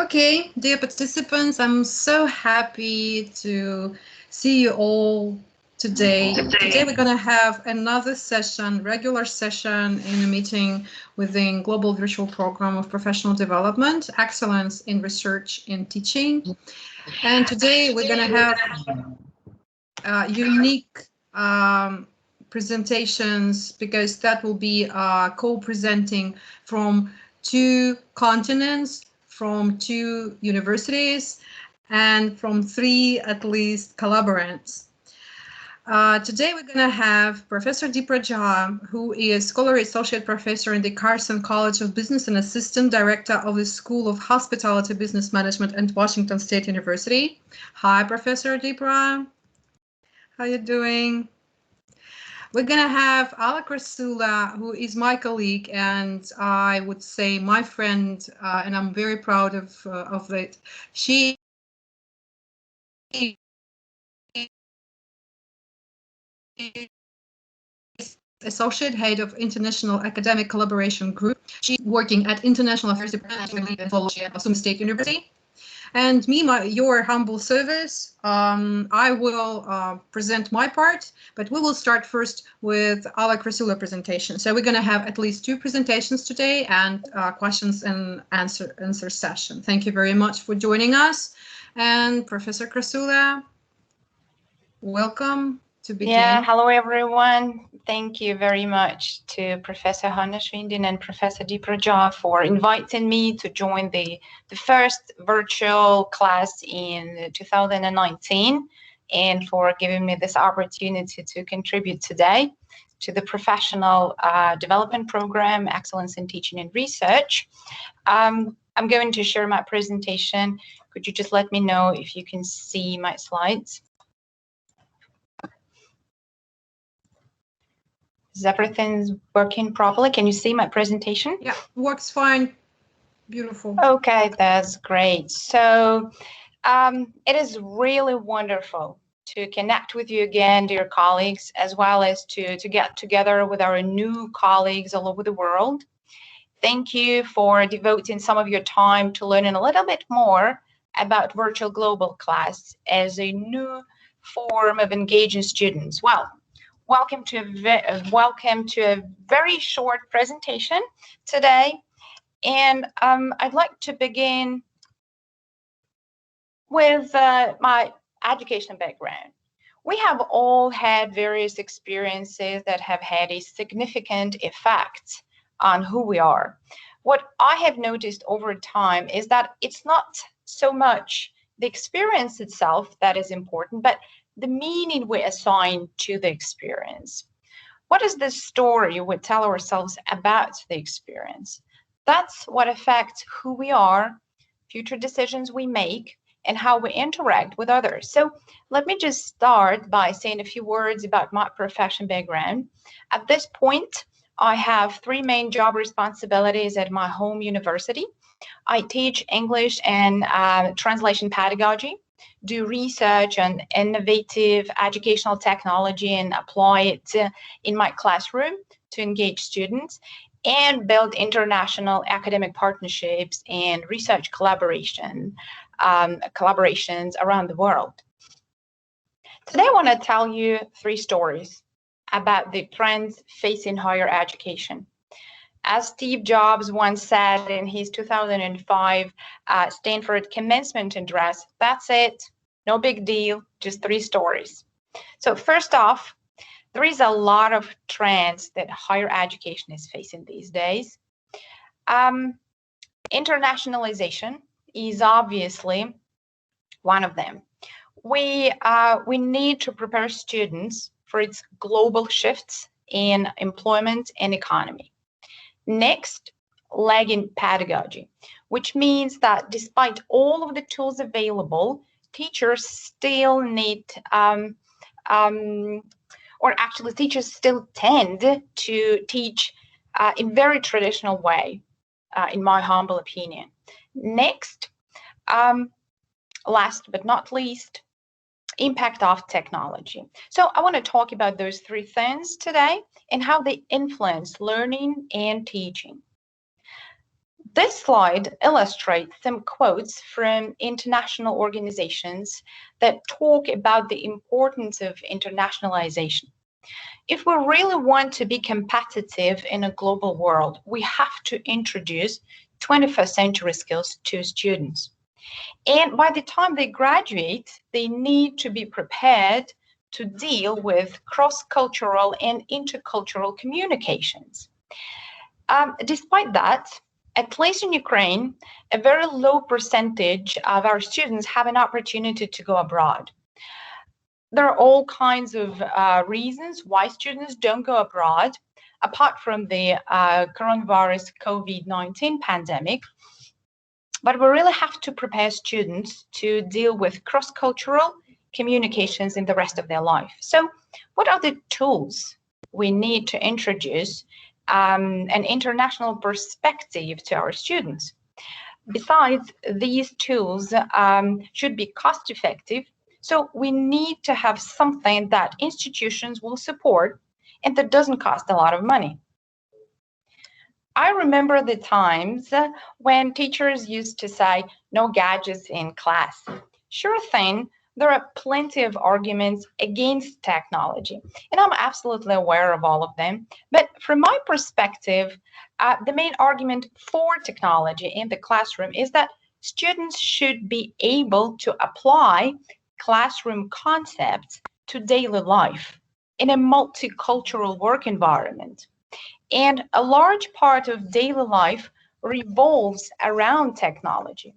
Okay, dear participants, I'm so happy to see you all today. Today we're going to have another session, regular session in a meeting within Global Virtual Program of Professional Development, Excellence in Research and Teaching. And today we're going to have unique presentations because that will be co-presenting from two continents, from two universities, and from three, at least, collaborants. Today we're going to have Professor Dipra, who is Scholarly Associate Professor in the Carrington College of Business and Assistant Director of the School of Hospitality Business Management at Washington State University. Hi, Professor Dipra. How you doing? We're going to have Alak Rasula, who is my colleague and I would say my friend, and I'm very proud of it. She is Associate Head of International Academic Collaboration Group. She's working at International Affairs Department at Washington State University. And me, your humble service, I will present my part, but we will start first with Alak Rasula presentation. So we're going to have at least two presentations today and questions and answer session. Thank you very much for joining us. And Professor Rasula, welcome to begin. Yeah, hello everyone. Thank you very much to Professor H.Shvindina and Professor Dipra for inviting me to join the first virtual class in 2019 and for giving me this opportunity to contribute today to the Professional Development Program, Excellence in Teaching and Research. I'm going to share my presentation. Could you just let me know if you can see my slides? Is everything working properly? Can you see my presentation? Yeah, works fine. Beautiful. Okay, that's great. So it is really wonderful to connect with you again, dear colleagues, as well as to get together with our new colleagues all over the world. Thank you for devoting some of your time to learning a little bit more about virtual global class as a new form of engaging students. Well, welcome to a very short presentation today. And I'd like to begin with my education background. We have all had various experiences that have had a significant effect on who we are. What I have noticed over time is that it's not so much the experience itself that is important, but the meaning we assign to the experience. What is the story we tell ourselves about the experience? That's what affects who we are, future decisions we make, and how we interact with others. So let me just start by saying a few words about my profession background. At this point, I have three main job responsibilities at my home university. I teach English and translation pedagogy, do research on innovative educational technology and apply it in my classroom to engage students, and build international academic partnerships and research collaborations around the world. Today I want to tell you three stories about the trends facing higher education. As Steve Jobs once said in his 2005 Stanford commencement address, that's it, no big deal, just three stories. So first off, there is a lot of trends that higher education is facing these days. Internationalization is obviously one of them. We need to prepare students for its global shifts in employment and economy. Next, lagging pedagogy, which means that despite all of the tools available, teachers still need, teachers still tend to teach in very traditional way, in my humble opinion. Next, last but not least, impact of technology. So I want to talk about those three things today and how they influence learning and teaching. This slide illustrates some quotes from international organizations that talk about the importance of internationalization. If we really want to be competitive in a global world, we have to introduce 21st century skills to students. And by the time they graduate, they need to be prepared to deal with cross-cultural and intercultural communications. Despite that, at least in Ukraine, a very low percentage of our students have an opportunity to go abroad. There are all kinds of reasons why students don't go abroad, apart from the coronavirus COVID-19 pandemic. But we really have to prepare students to deal with cross-cultural communications in the rest of their life. So what are the tools we need to introduce an international perspective to our students? Besides, these tools should be cost-effective, so we need to have something that institutions will support and that doesn't cost a lot of money. I remember the times when teachers used to say, no gadgets in class. Sure thing, there are plenty of arguments against technology, and I'm absolutely aware of all of them. But from my perspective, the main argument for technology in the classroom is that students should be able to apply classroom concepts to daily life in a multicultural work environment. And a large part of daily life revolves around technology.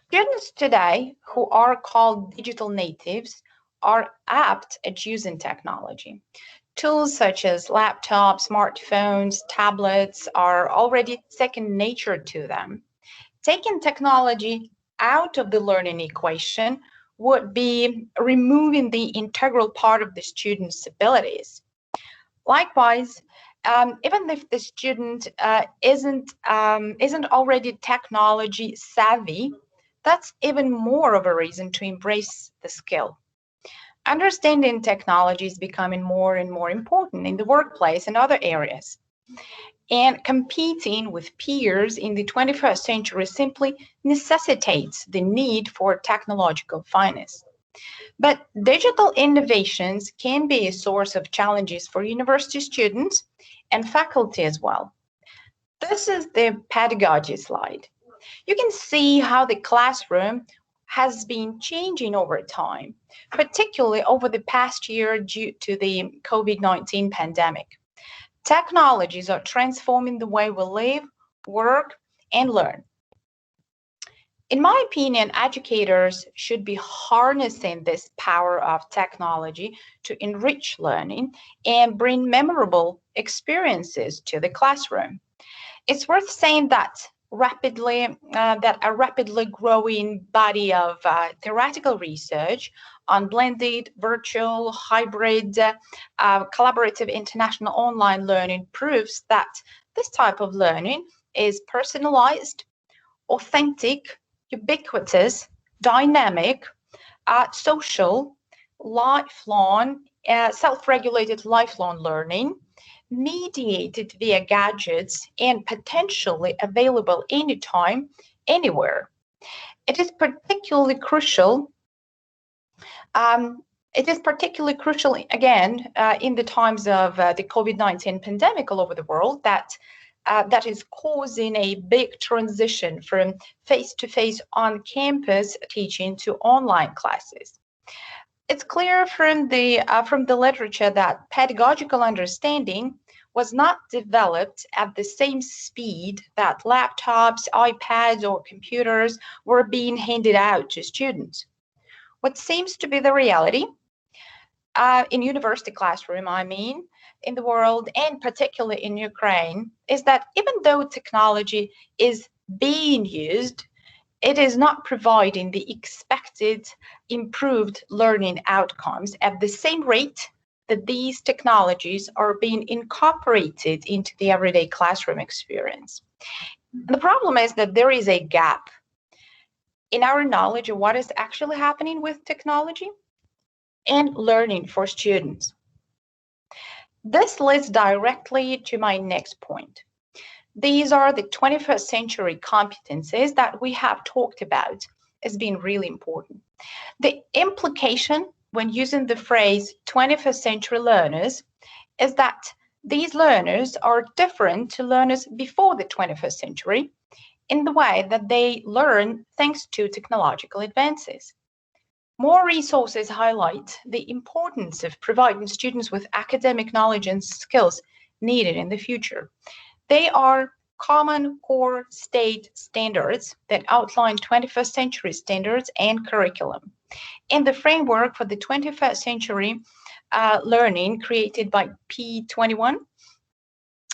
Students today who are called digital natives are apt at using technology. Tools such as laptops, smartphones, tablets are already second nature to them. Taking technology out of the learning equation would be removing the integral part of the student's abilities. Likewise, even if the student isn't already technology savvy, that's even more of a reason to embrace the skill. Understanding technology is becoming more and more important in the workplace and other areas. And competing with peers in the 21st century simply necessitates the need for technological finesse. But digital innovations can be a source of challenges for university students and faculty as well. This is the pedagogy slide. You can see how the classroom has been changing over time, particularly over the past year due to the COVID-19 pandemic. Technologies are transforming the way we live, work, and learn. In my opinion, educators should be harnessing this power of technology to enrich learning and bring memorable experiences to the classroom. It's worth saying that a rapidly growing body of theoretical research on blended, virtual, hybrid, collaborative international online learning proves that this type of learning is personalized, authentic, ubiquitous, dynamic, social, lifelong, self-regulated lifelong learning, mediated via gadgets, and potentially available anytime, anywhere. It is particularly crucial. Again in the times of the COVID-19 pandemic all over the world that is causing a big transition from face-to-face on-campus teaching to online classes. It's clear from the literature that pedagogical understanding was not developed at the same speed that laptops, iPads, or computers were being handed out to students. What seems to be the reality in university classroom, in the world, and particularly in Ukraine, is that even though technology is being used, it is not providing the expected improved learning outcomes at the same rate that these technologies are being incorporated into the everyday classroom experience. The problem is that there is a gap in our knowledge of what is actually happening with technology and learning for students. This leads directly to my next point. These are the 21st century competencies that we have talked about as being really important. The implication when using the phrase 21st century learners is that these learners are different to learners before the 21st century in the way that they learn thanks to technological advances. More resources highlight the importance of providing students with academic knowledge and skills needed in the future. They are common core state standards that outline 21st century standards and curriculum. In the framework for the 21st century learning created by P21,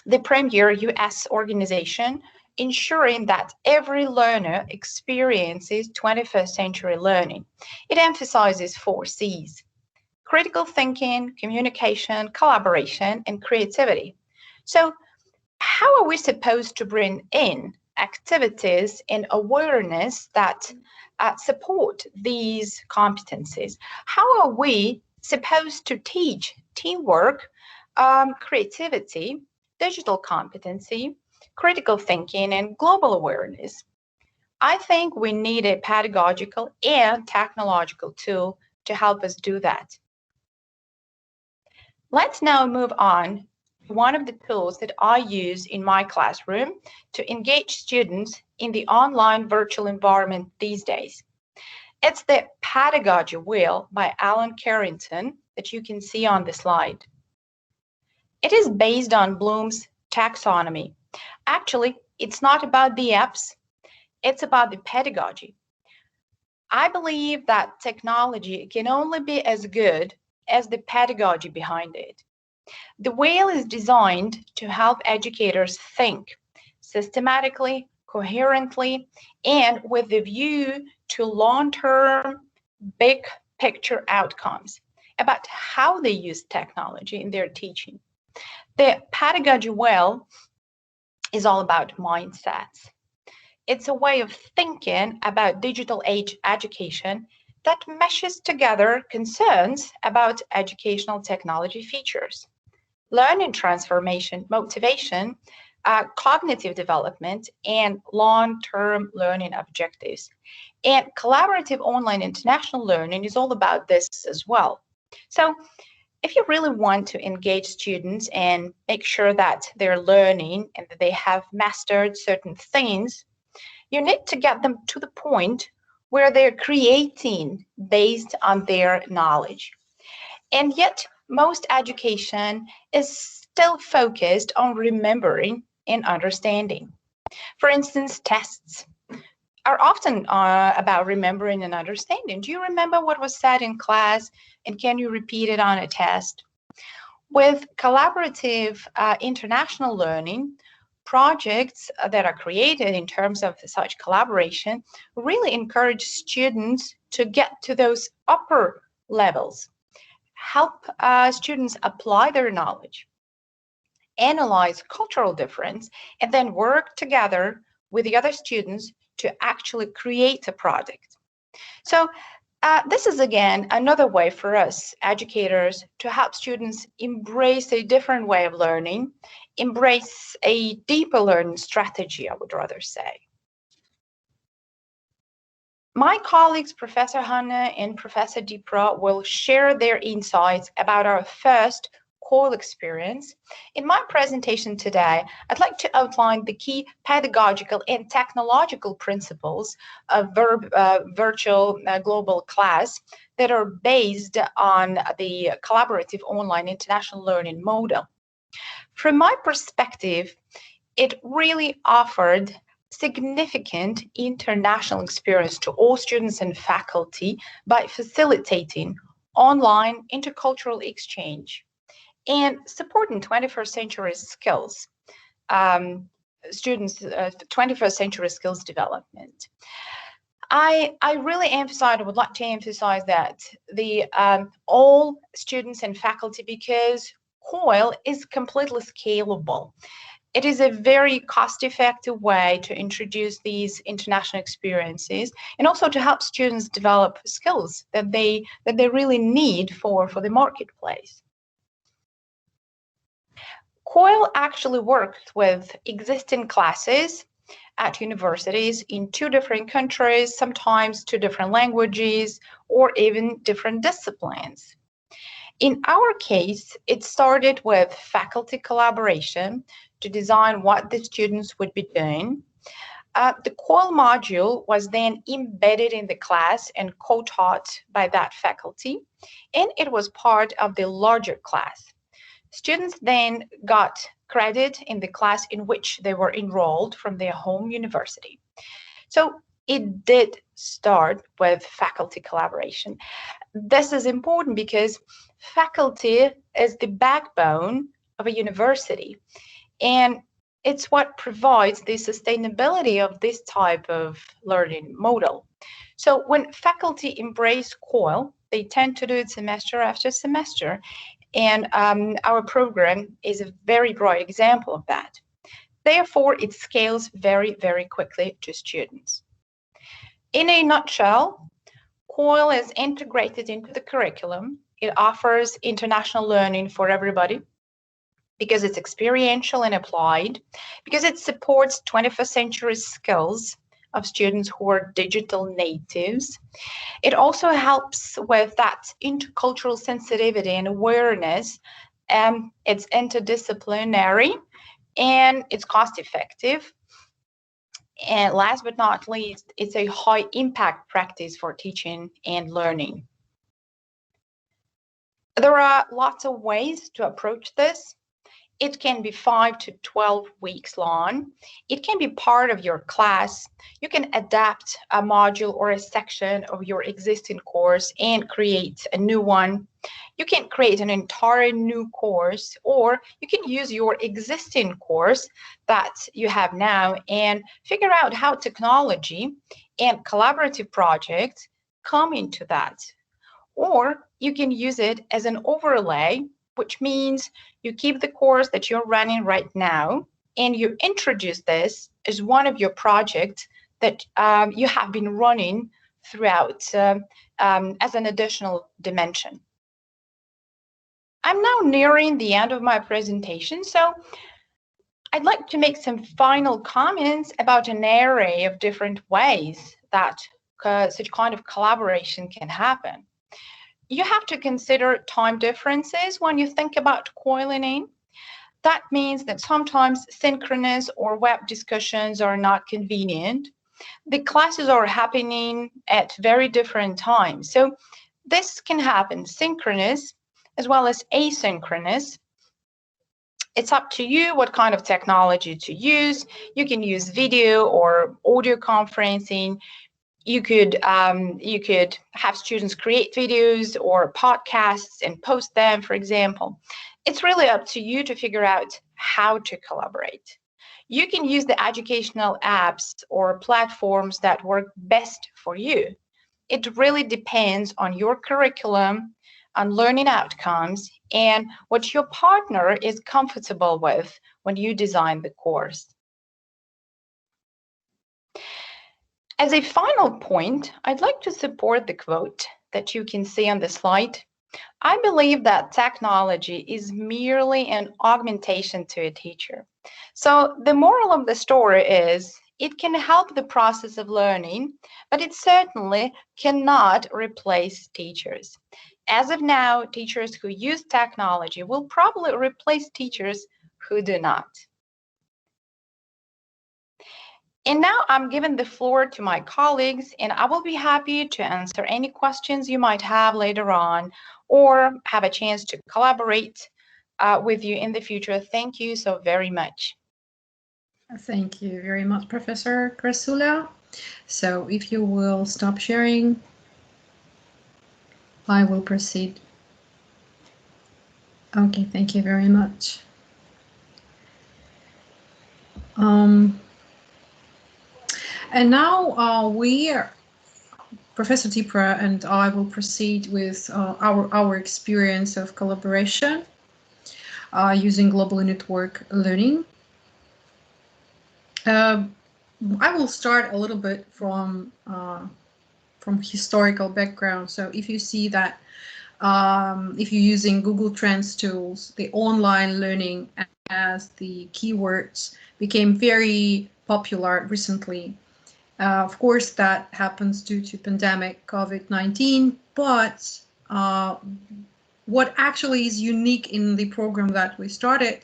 the premier US organization, ensuring that every learner experiences 21st century learning. It emphasizes 4 C's: critical thinking, communication, collaboration, and creativity. So, how are we supposed to bring in activities and awareness that support these competencies? How are we supposed to teach teamwork, creativity, digital competency, critical thinking, and global awareness? I think we need a pedagogical and technological tool to help us do that. Let's now move on to one of the tools that I use in my classroom to engage students in the online virtual environment these days. It's the Pedagogy wheel by Carrington that you can see on the slide. It is based on Bloom's taxonomy. Actually, it's not about the apps, it's about the pedagogy. I believe that technology can only be as good as the pedagogy behind it. The wheel is designed to help educators think systematically, coherently, and with a view to long-term, big picture outcomes about how they use technology in their teaching. The Pedagogy wheel is all about mindsets. It's a way of thinking about digital age education that meshes together concerns about educational technology features, learning transformation, motivation, cognitive development, and long-term learning objectives. And collaborative online international learning is all about this as well. So if you really want to engage students and make sure that they're learning and that they have mastered certain things, you need to get them to the point where they're creating based on their knowledge. And yet, most education is still focused on remembering and understanding. For instance, tests are often about remembering and understanding. Do you remember what was said in class, and can you repeat it on a test? With collaborative international learning, projects that are created in terms of such collaboration really encourage students to get to those upper levels, help students apply their knowledge, analyze cultural difference, and then work together with the other students to actually create a product. So this is, again, another way for us educators to help students embrace a different way of learning, embrace a deeper learning strategy, I would rather say. My colleagues, Professor Hanna and Professor Dipra, will share their insights about our first call experience. In my presentation today, I'd like to outline the key pedagogical and technological principles of virtual global class that are based on the collaborative online international learning model. From my perspective, it really offered significant international experience to all students and faculty by facilitating online intercultural exchange and supporting 21st century skills, students' 21st century skills development. I really would like to emphasize that the all students and faculty, because COIL is completely scalable. It is a very cost-effective way to introduce these international experiences and also to help students develop skills that they really need for the marketplace. COIL actually worked with existing classes at universities in 2 different countries, sometimes 2 different languages, or even different disciplines. In our case, it started with faculty collaboration to design what the students would be doing. The COIL module was then embedded in the class and co-taught by that faculty, and it was part of the larger class. Students then got credit in the class in which they were enrolled from their home university. So it did start with faculty collaboration. This is important because faculty is the backbone of a university, and it's what provides the sustainability of this type of learning model. So when faculty embrace COIL, they tend to do it semester after semester, and our program is a very bright example of that. Therefore, it scales very, very quickly to students. In a nutshell, COIL is integrated into the curriculum. It offers international learning for everybody because it's experiential and applied, because it supports 21st century skills of students who are digital natives. It also helps with that intercultural sensitivity and awareness. It's interdisciplinary and it's cost effective. And last but not least, it's a high impact practice for teaching and learning. There are lots of ways to approach this. It can be 5 to 12 weeks long. It can be part of your class. You can adapt a module or a section of your existing course and create a new one. You can create an entire new course, or you can use your existing course that you have now and figure out how technology and collaborative projects come into that. Or you can use it as an overlay, which means you keep the course that you're running right now and you introduce this as one of your projects that you have been running throughout as an additional dimension. I'm now nearing the end of my presentation, so I'd like to make some final comments about an array of different ways that such kind of collaboration can happen. You have to consider time differences when you think about COILing. That means that sometimes synchronous or web discussions are not convenient. The classes are happening at very different times. So this can happen synchronous as well as asynchronous. It's up to you what kind of technology to use. You can use video or audio conferencing. You could have students create videos or podcasts and post them, for example. It's really up to you to figure out how to collaborate. You can use the educational apps or platforms that work best for you. It really depends on your curriculum, on learning outcomes, and what your partner is comfortable with when you design the course. As a final point, I'd like to support the quote that you can see on the slide. I believe that technology is merely an augmentation to a teacher. So the moral of the story is it can help the process of learning, but it certainly cannot replace teachers. As of now, teachers who use technology will probably replace teachers who do not. And now I'm giving the floor to my colleagues, and I will be happy to answer any questions you might have later on or have a chance to collaborate with you in the future. Thank you so very much. Thank you very much, Professor Krasula. So if you will stop sharing, I will proceed. Okay, thank you very much. And now Professor Dipra and I will proceed with our experience of collaboration using global network learning. I will start a little bit from historical background. So if you see that if you're using Google Trends tools, the online learning as the keywords became very popular recently. Of course, that happens due to pandemic COVID-19, but what actually is unique in the program that we started,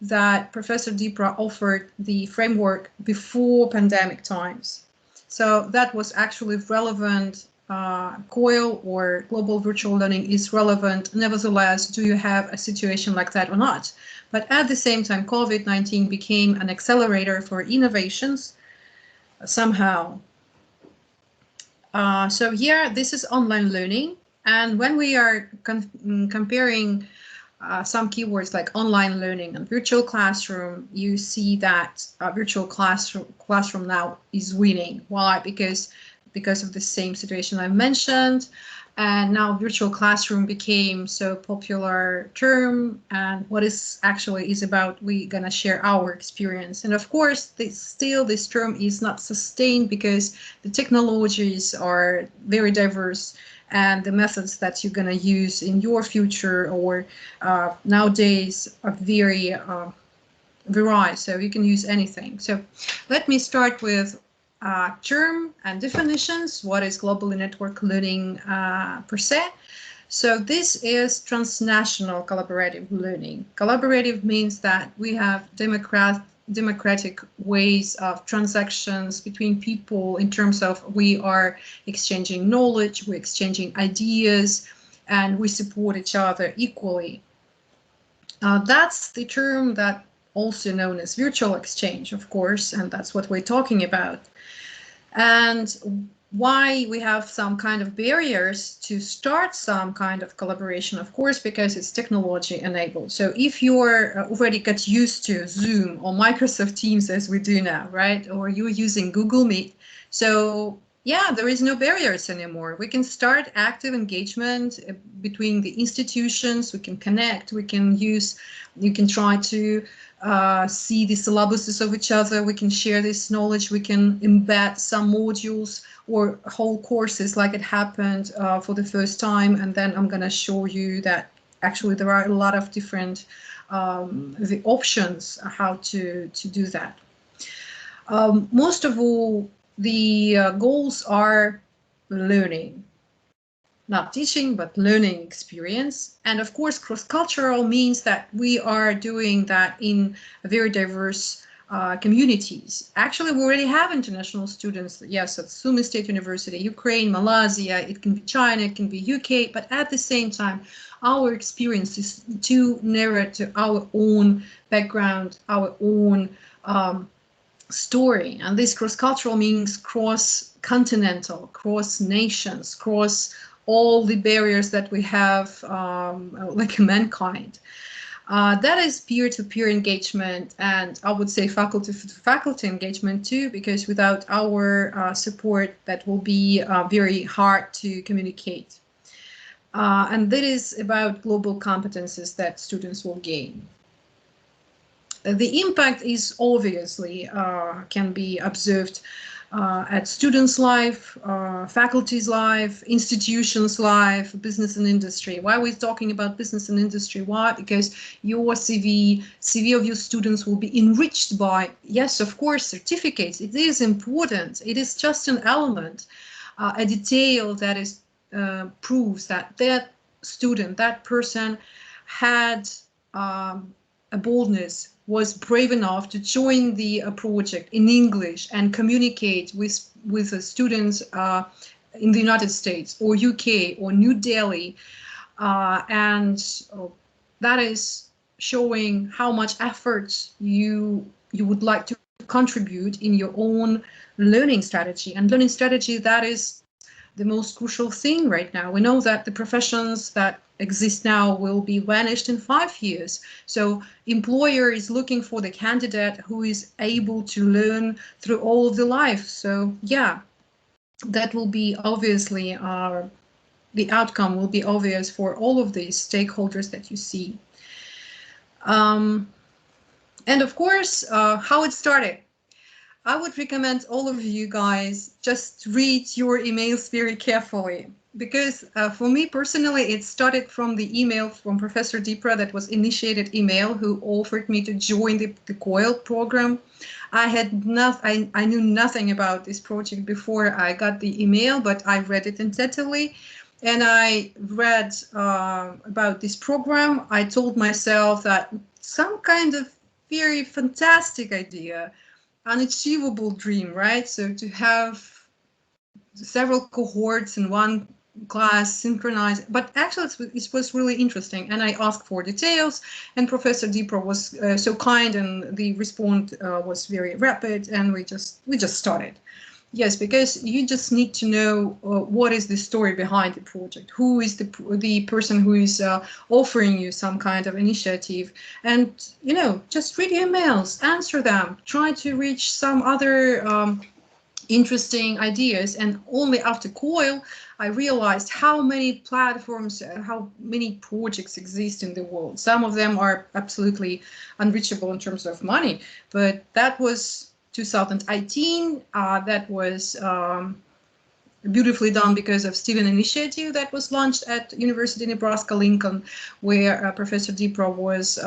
that Professor Dipra offered the framework before pandemic times. So that was actually relevant. COIL, or global virtual learning, is relevant. Nevertheless, do you have a situation like that or not? But at the same time, COVID-19 became an accelerator for innovations somehow. So here, this is online learning. And when we are comparing some keywords like online learning and virtual classroom, you see that virtual classroom now is winning. Why? Because of the same situation I mentioned. And now virtual classroom became so popular term, and what is actually is about, we're gonna share our experience. And of course, still this term is not sustained because the technologies are very diverse, and the methods that you're gonna use in your future or nowadays are very varied, so you can use anything. So let me start with term and definitions. What is globally network learning per se? So this is transnational collaborative learning. Collaborative means that we have democratic ways of transactions between people in terms of we are exchanging knowledge, we're exchanging ideas, and we support each other equally. That's the term that also known as virtual exchange, of course, and that's what we're talking about. And why we have some kind of barriers to start some kind of collaboration, of course, because it's technology enabled. So if you're already got used to Zoom or Microsoft Teams as we do now, right, or you're using Google Meet, so yeah, there is no barriers anymore. We can start active engagement between the institutions. We can connect. We can use. You can try to see the syllabuses of each other. We can share this knowledge. We can embed some modules or whole courses like it happened for the first time. And then I'm going to show you that actually there are a lot of different the options how to do that. Most of all, the goals are learning. Not teaching, but learning experience. And of course, cross-cultural means that we are doing that in very diverse communities. Actually, we already have international students, yes, at Sumy State University, Ukraine, Malaysia, it can be China, it can be UK, but at the same time, our experience is too narrow to our own background, our own story. And this cross-cultural means cross-continental, cross-nations, cross all the barriers that we have like mankind. That is peer-to-peer engagement, and I would say faculty-to-faculty engagement too, because without our support, that will be very hard to communicate. And that is about global competences that students will gain. The impact is obviously can be observed at students' life, faculty's life, institutions' life, business and industry. Why are we talking about business and industry? Why? Because your CV of your students will be enriched by, yes, of course, certificates. It is important. It is just an element, a detail that is proves that that student, that person had a boldness, was brave enough to join the project in English and communicate with the students in the United States or UK or New Delhi, and that is showing how much effort you would like to contribute in your own learning strategy. And learning strategy, that is the most crucial thing right now. We know that the professions that exist now will be vanished in 5 years. So employer is looking for the candidate who is able to learn through all of the life. So yeah, that will be obviously the outcome will be obvious for all of these stakeholders that you see. And of course, how it started. I would recommend all of you guys just read your emails very carefully. because for me personally, it started from the email from Professor Dipra, that was initiated email, who offered me to join the COIL program. I knew nothing about this project before I got the email, but I read it intensively, and I read about this program. I told myself that some kind of very fantastic idea, unachievable dream, right? So to have several cohorts in one class synchronized, but actually it was really interesting, and I asked for details, and Professor Dipra was so kind, and the response was very rapid, and we just started. Yes, because you just need to know what is the story behind the project, who is the person who is offering you some kind of initiative, and just read emails, answer them, try to reach some other interesting ideas. And only after COIL, I realized how many platforms, how many projects exist in the world. Some of them are absolutely unreachable in terms of money, but that was 2018. That was beautifully done because of Student Initiative that was launched at University of Nebraska-Lincoln, where Professor Dipra was,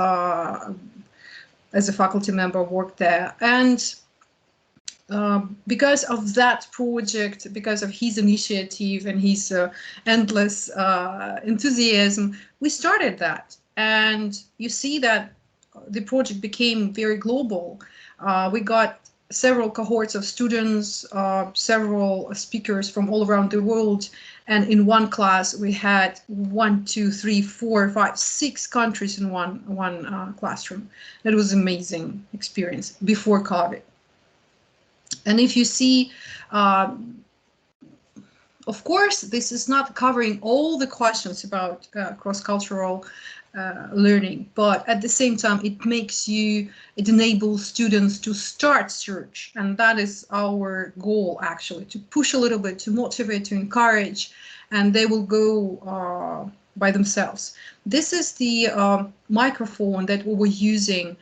as a faculty member, worked there. And because of that project, because of his initiative and his endless enthusiasm, we started that. And you see that the project became very global. We got several cohorts of students, several speakers from all around the world. And in one class, we had 1, 2, 3, 4, 5, 6 countries in one classroom. That was an amazing experience before COVID. And if you see, of course, this is not covering all the questions about cross-cultural learning, but at the same time, it enables students to start search. And that is our goal, actually, to push a little bit, to motivate, to encourage, and they will go by themselves. This is the microphone that we were using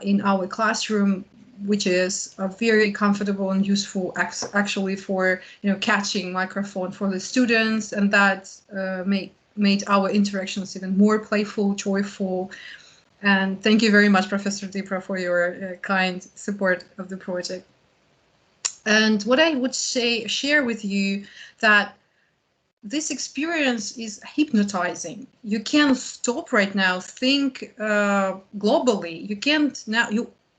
in our classroom, which is very comfortable and useful actually for catching microphone for the students, and that made our interactions even more playful, joyful. And thank you very much, Professor Dipra, for your kind support of the project. And what I would share with you, that this experience is hypnotizing. You can't stop right now, think globally. You can't now,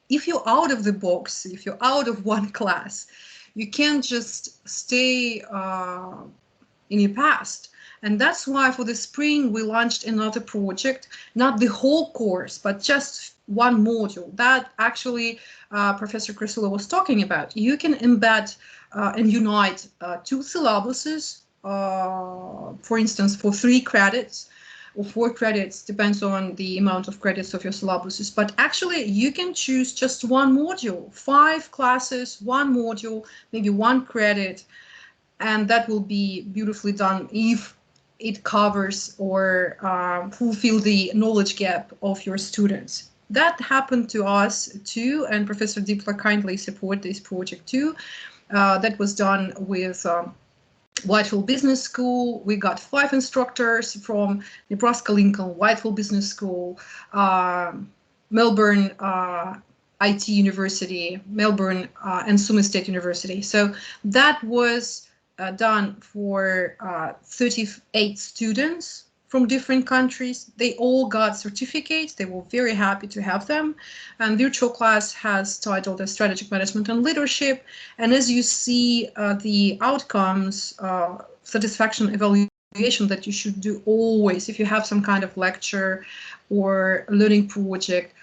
if you're out of the box, if you're out of one class, you can't just stay in your past. And that's why for the spring, we launched another project, not the whole course, but just one module that actually Professor Chrysula was talking about. You can embed and unite 2 syllabuses, for instance, for 3 credits, or 4 credits, depends on the amount of credits of your syllabuses. But actually, you can choose just one module, 5 classes, 1 module, maybe 1 credit, and that will be beautifully done if it covers or fulfill the knowledge gap of your students. That happened to us too, and Professor Dipra kindly supported this project too. That was done with Whitehall Business School. We got 5 instructors from Nebraska-Lincoln, Whitehall Business School, Melbourne IT University, Melbourne and Summa State University. So that was done for 38 students from different countries. They all got certificates. They were very happy to have them. And virtual class has titled as Strategic Management and Leadership. And as you see, the outcomes, satisfaction evaluation that you should do always, if you have some kind of lecture or learning project,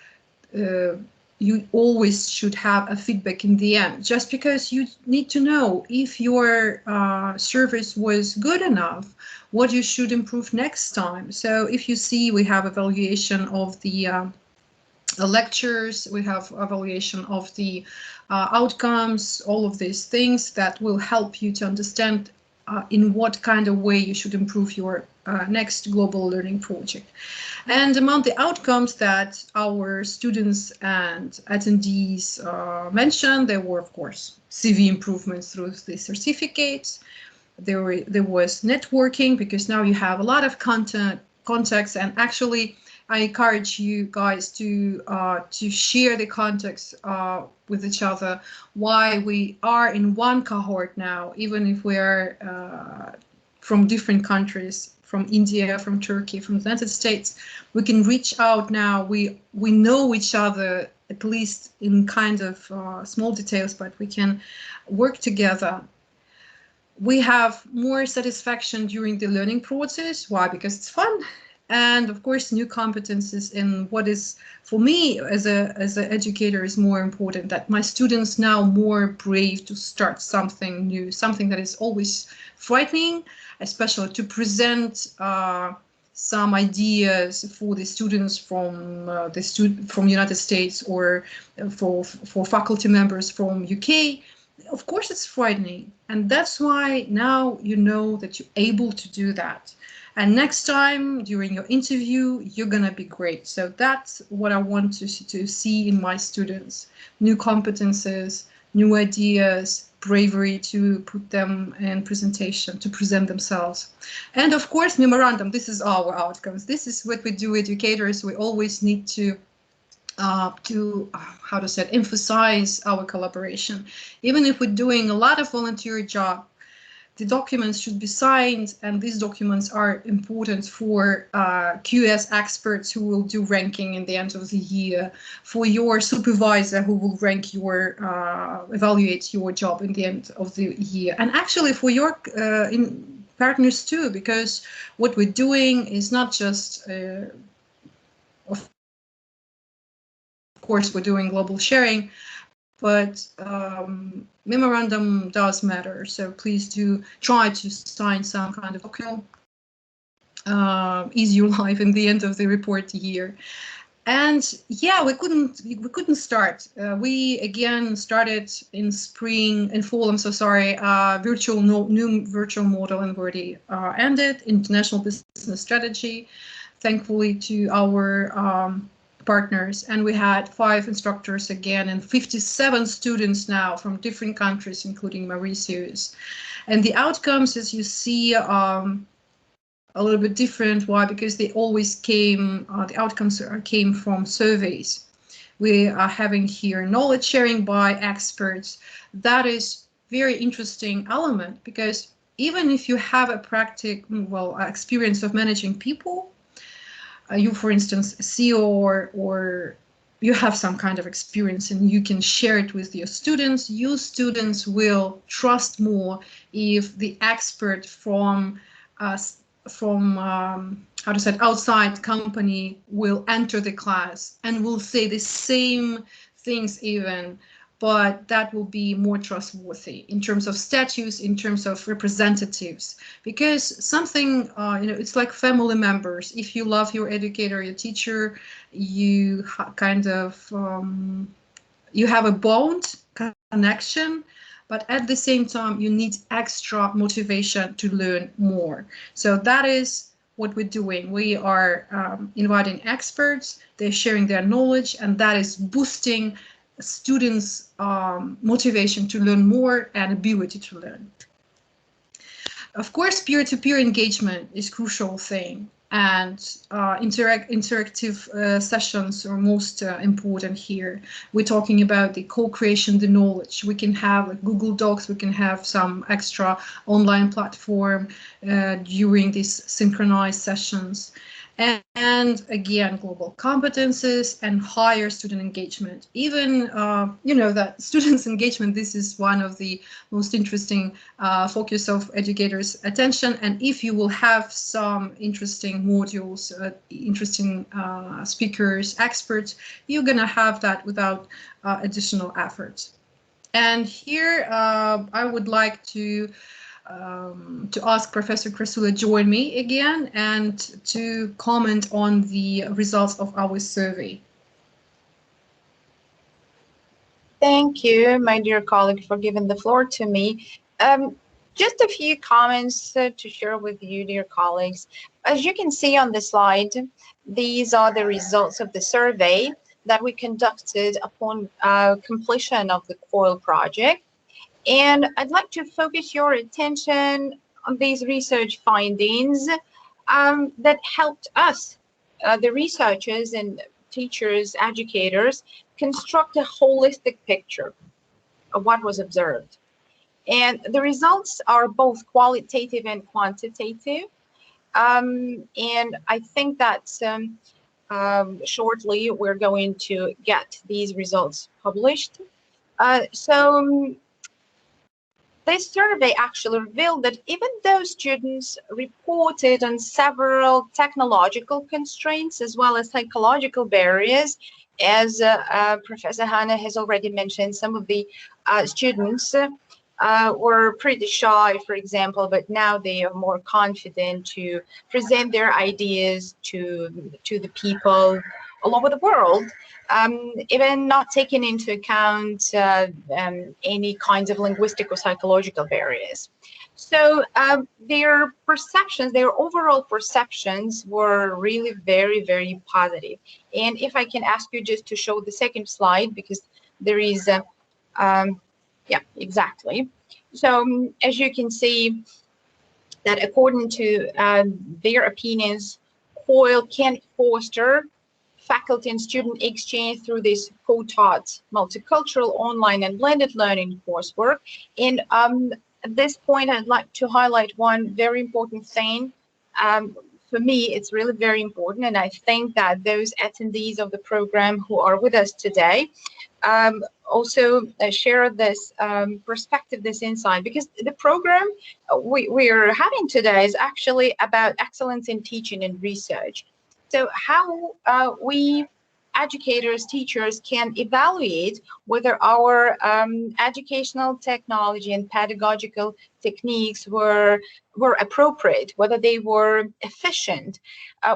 you always should have a feedback in the end, just because you need to know if your service was good enough, what you should improve next time. So if you see, we have evaluation of the lectures, we have evaluation of the outcomes, all of these things that will help you to understand in what kind of way you should improve your next global learning project. And among the outcomes that our students and attendees mentioned, there were, of course, CV improvements through the certificates. there was networking, because now you have a lot of contacts, and actually I encourage you guys to share the contacts with each other. Why we are in one cohort now, even if we are from different countries, from India, from Turkey, from the United States, we can reach out now. We know each other, at least in kind of small details, but we can work together. We have more satisfaction during the learning process. Why? Because it's fun. And of course, new competencies in what is, for me as an educator, is more important, that my students now more brave to start something new, something that is always frightening, especially to present some ideas for the students from from United States, or for faculty members from UK. Of course, it's frightening, and that's why now you know that you're able to do that. And next time during your interview, you're gonna be great. So that's what I want to see in my students: new competences, new ideas, bravery to put them in presentation, to present themselves. And of course, memorandum. This is our outcomes. This is what we do, educators. We always need to how to say, emphasize our collaboration. Even if we're doing a lot of volunteer job, the documents should be signed, and these documents are important for QS experts who will do ranking in the end of the year, for your supervisor who will rank your, evaluate your job in the end of the year, and actually for your partners too, because what we're doing is not just of course, we're doing global sharing, but memorandum does matter. So please do try to sign some kind of document. Ease your life in the end of the report year. And yeah, we couldn't start. We again started in fall. I'm so sorry. New virtual model, and already ended. International business strategy. Thankfully to our partners, and we had 5 instructors again, and 57 students now from different countries, including Mauritius. And the outcomes, as you see, a little bit different. Why? Because they always came, the outcomes came from surveys. We are having here knowledge sharing by experts. That is very interesting element, because even if you have a experience of managing people, you, for instance, CEO, or you have some kind of experience and you can share it with your students will trust more if the expert from outside company will enter the class and will say the same things even, but that will be more trustworthy in terms of status, in terms of representatives, because something, it's like family members. If you love your educator, your teacher, you you have a bond, connection, but at the same time, you need extra motivation to learn more. So that is what we're doing. We are inviting experts, they're sharing their knowledge, and that is boosting students' motivation to learn more and ability to learn. Of course, peer-to-peer engagement is a crucial thing, and interactive sessions are most important here. We're talking about the co-creation, the knowledge. We can have like Google Docs, we can have some extra online platform during these synchronized sessions. And again, global competences and higher student engagement. Even, that students' engagement, this is one of the most interesting focus of educators' attention. And if you will have some interesting modules, interesting speakers, experts, you're going to have that without additional effort. And here I would like to ask Professor Krasula join me again and to comment on the results of our survey. Thank you, my dear colleague, for giving the floor to me. Just a few comments to share with you, dear colleagues. As you can see on the slide, these are the results of the survey that we conducted upon completion of the COIL project. And I'd like to focus your attention on these research findings that helped us, the researchers and teachers, educators, construct a holistic picture of what was observed. And the results are both qualitative and quantitative. And I think that shortly we're going to get these results published. This survey actually revealed that even though students reported on several technological constraints as well as psychological barriers, as Professor Hanna has already mentioned, some of the students were pretty shy, for example, but now they are more confident to present their ideas to the people all over the world, even not taking into account any kinds of linguistic or psychological barriers. So their perceptions, their overall perceptions were really very, very positive. And if I can ask you just to show the second slide, because there is yeah, exactly. So as you can see, that according to their opinions, COIL can foster faculty and student exchange through this co-taught multicultural online and blended learning coursework. And at this point, I'd like to highlight one very important thing. For me, it's really very important, and I think that those attendees of the program who are with us today also share this perspective, this insight, because the program we are having today is actually about excellence in teaching and research. So how we educators, teachers can evaluate whether our educational technology and pedagogical techniques were appropriate, whether they were efficient,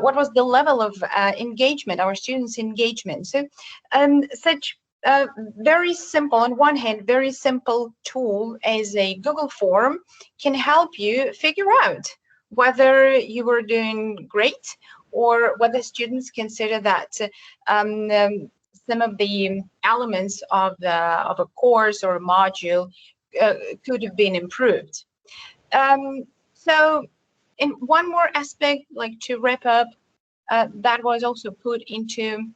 what was the level of engagement, our students' engagement. So such very simple, on one hand, very simple tool as a Google form can help you figure out whether you were doing great or whether students consider that some of the elements of a course or a module could have been improved. So in one more aspect, like to wrap up, that was also put into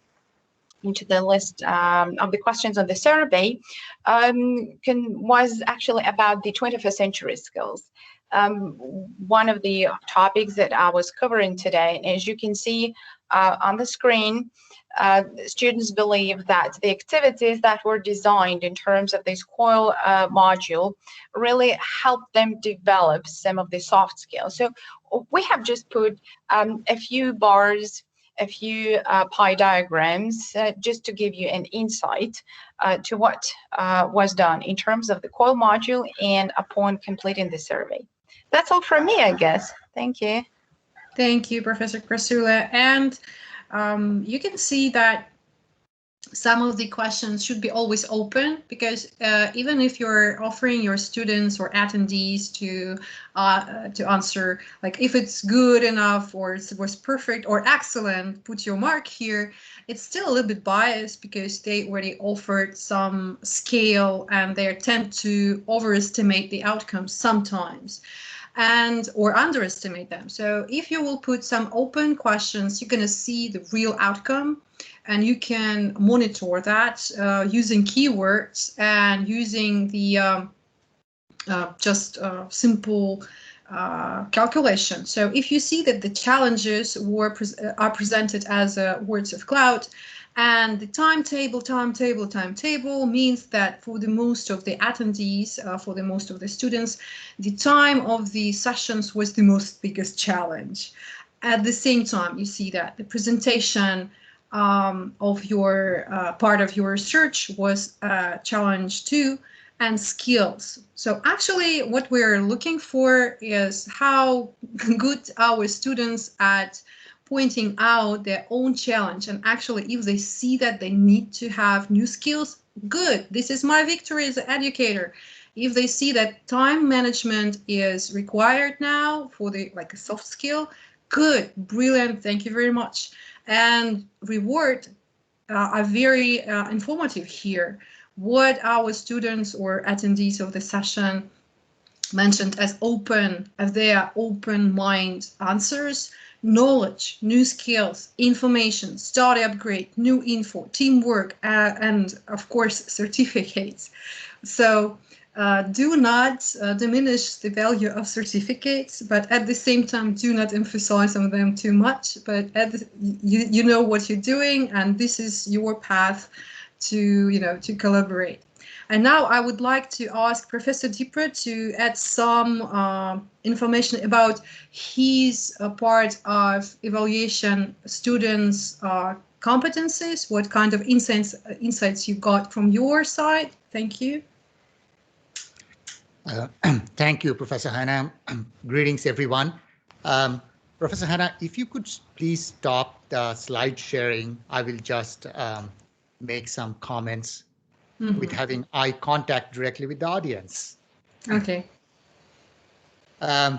the list of the questions on the survey, was actually about the 21st century skills. One of the topics that I was covering today, and as you can see on the screen, students believe that the activities that were designed in terms of this COIL module really helped them develop some of the soft skills. So we have just put a few bars, a few pie diagrams, just to give you an insight to what was done in terms of the COIL module and upon completing the survey. That's all from me, I guess. Thank you. Thank you, Professor Krasula. And you can see that some of the questions should be always open, because even if you're offering your students or attendees to answer, like if it's good enough or it was perfect or excellent, put your mark here, it's still a little bit biased because they already offered some scale and they tend to overestimate the outcomes sometimes or underestimate them. So if you will put some open questions, you're going to see the real outcome, and you can monitor that using keywords and using the just simple calculation. So if you see that the challenges are presented as words of cloud, and the timetable means that for the most of the attendees, for the most of the students, the time of the sessions was the biggest challenge. At the same time, you see that the presentation of your part of your research was a challenge too, and skills. So actually what we're looking for is how good our students at pointing out their own challenge, and actually if they see that they need to have new skills, good, this is my victory as an educator. If they see that time management is required now for the a soft skill, good, brilliant, thank you very much. And reward are very informative here. What our students or attendees of the session mentioned as open, as they are open mind answers, knowledge, new skills, information, study upgrade, new info, teamwork, and of course, certificates. So do not diminish the value of certificates, but at the same time, do not emphasize on them too much. But you know what you're doing, and this is your path to collaborate. And now I would like to ask Professor Dipra to add some information about his part of evaluation students' competencies. What kind of insights you got from your side? Thank you. Thank you, Professor Hannah. Greetings, everyone. Professor Hannah, if you could please stop the slide sharing, I will just make some comments with having eye contact directly with the audience. Okay.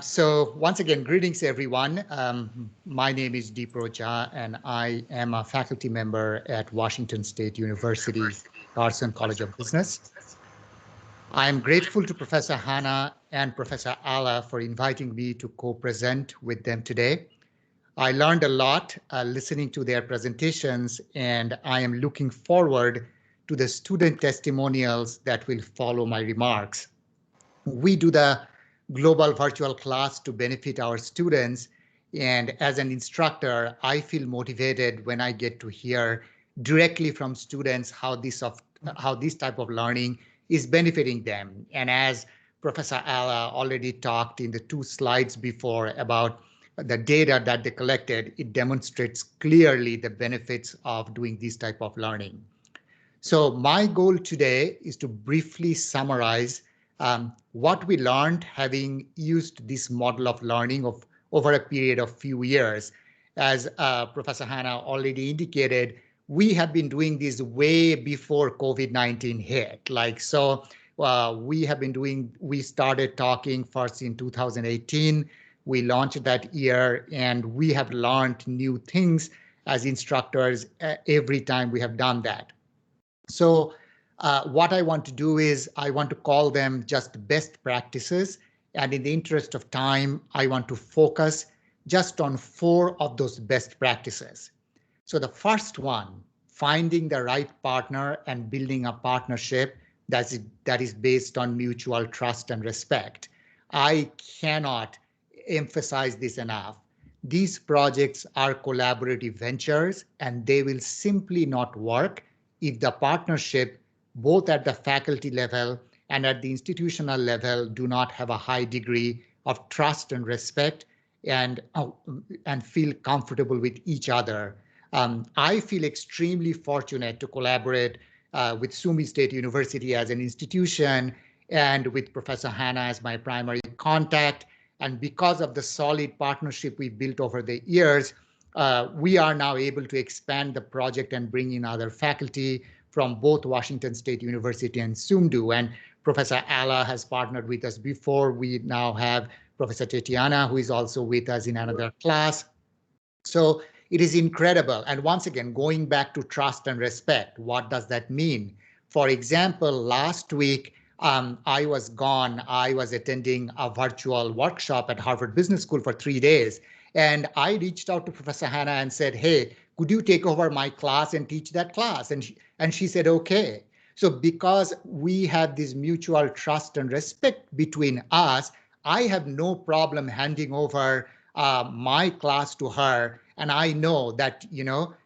So once again, greetings, everyone. My name is Dipra, and I am a faculty member at Washington State University, Carson College of Business. I am grateful to Professor Hannah and Professor Alla for inviting me to co-present with them today. I learned a lot listening to their presentations, and I am looking forward to the student testimonials that will follow my remarks. We do the global virtual class to benefit our students, and as an instructor, I feel motivated when I get to hear directly from students how this type of learning is benefiting them. And as Professor Alla already talked in the 2 slides before about the data that they collected, it demonstrates clearly the benefits of doing this type of learning. So my goal today is to briefly summarize what we learned having used this model of learning over a period of few years. As Professor Hannah already indicated, we have been doing this way before COVID-19 hit. We started talking first in 2018. We launched that year, and we have learned new things as instructors every time we have done that. So what I want to do is I want to call them just best practices. And in the interest of time, I want to focus just on 4 of those best practices. So the first one, finding the right partner and building a partnership that is based on mutual trust and respect. I cannot emphasize this enough. These projects are collaborative ventures, and they will simply not work if the partnership, both at the faculty level and at the institutional level, do not have a high degree of trust and respect and feel comfortable with each other. I feel extremely fortunate to collaborate with Sumi State University as an institution and with Professor Hannah as my primary contact. And because of the solid partnership we built over the years, we are now able to expand the project and bring in other faculty from both Washington State University and SUMDU. And Professor Alla has partnered with us before. We now have Professor Tatiana, who is also with us in another class. So it is incredible. And once again, going back to trust and respect, what does that mean? For example, last week, I was gone. I was attending a virtual workshop at Harvard Business School for 3 days. And I reached out to Professor Hannah and said, hey, could you take over my class and teach that class? And she said, okay. So because we have this mutual trust and respect between us, I have no problem handing over my class to her. And I know that,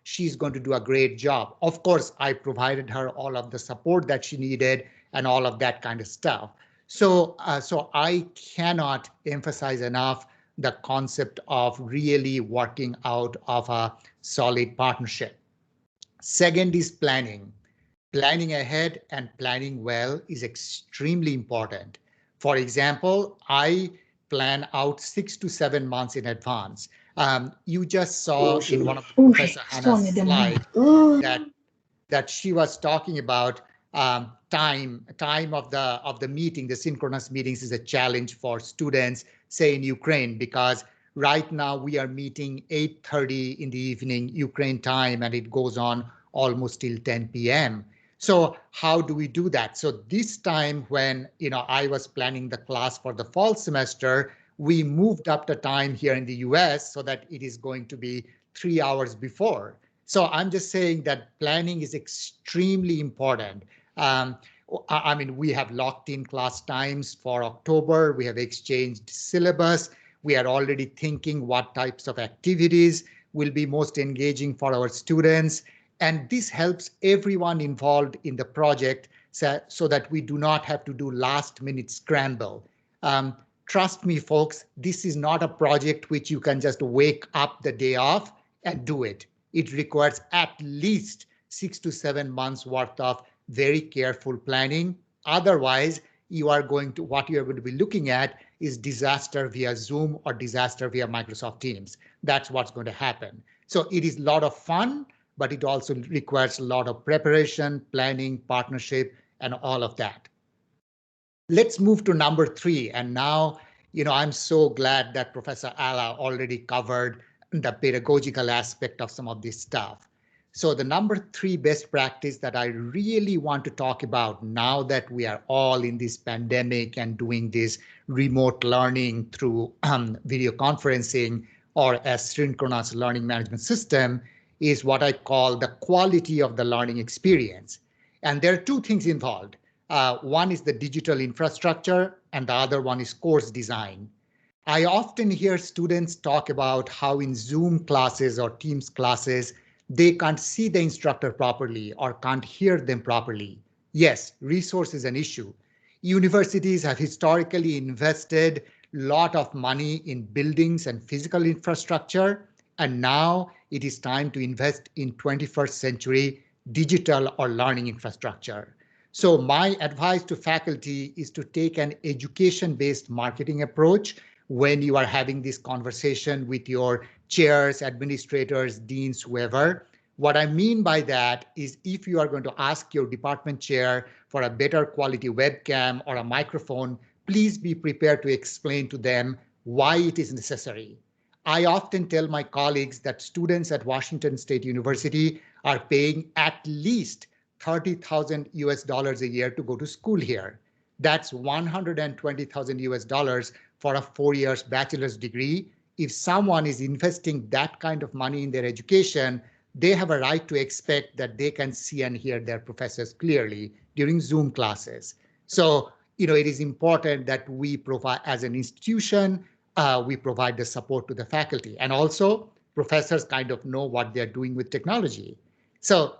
she's going to do a great job. Of course, I provided her all of the support that she needed and all of that kind of stuff. So I cannot emphasize enough the concept of really working out of a solid partnership. Second is planning. Planning ahead and planning well is extremely important. For example, I plan out 6 to 7 months in advance. You just saw in one of Professor Hannah's slides that she was talking about time of the meeting. The synchronous meetings is a challenge for students, say in Ukraine, because right now we are meeting 8:30 in the evening Ukraine time, and it goes on almost till 10 p.m. So how do we do that? So this time when I was planning the class for the fall semester, we moved up the time here in the US so that it is going to be 3 hours before. So I'm just saying that planning is extremely important. Um, I mean, we have locked in class times for October. We have exchanged syllabus. We are already thinking what types of activities will be most engaging for our students. And this helps everyone involved in the project so that we do not have to do last minute scramble. Um, Trust me, folks, this is not a project which you can just wake up the day off and do it. It requires at least 6 to 7 months worth of very careful planning. Otherwise, what you are going to be looking at is disaster via Zoom or disaster via Microsoft Teams. That's what's going to happen. So it is a lot of fun, but it also requires a lot of preparation, planning, partnership, and all of that. Let's move to number 3. And now, I'm so glad that Professor Alla already covered the pedagogical aspect of some of this stuff. So the number 3 best practice that I really want to talk about now that we are all in this pandemic and doing this remote learning through video conferencing or asynchronous learning management system is what I call the quality of the learning experience. And there are 2 things involved. One is the digital infrastructure and the other one is course design. I often hear students talk about how in Zoom classes or Teams classes, they can't see the instructor properly or can't hear them properly. Yes, resource is an issue. Universities have historically invested a lot of money in buildings and physical infrastructure, and now it is time to invest in 21st century digital or learning infrastructure. So my advice to faculty is to take an education-based marketing approach when you are having this conversation with your chairs, administrators, deans, whoever. What I mean by that is if you are going to ask your department chair for a better quality webcam or a microphone, please be prepared to explain to them why it is necessary. I often tell my colleagues that students at Washington State University are paying at least $30,000 a year to go to school here. That's $120,000 for a 4 years bachelor's degree. If someone is investing that kind of money in their education, they have a right to expect that they can see and hear their professors clearly during Zoom classes. So, it is important that we provide, as an institution, we provide the support to the faculty. And also, professors kind of know what they're doing with technology. So,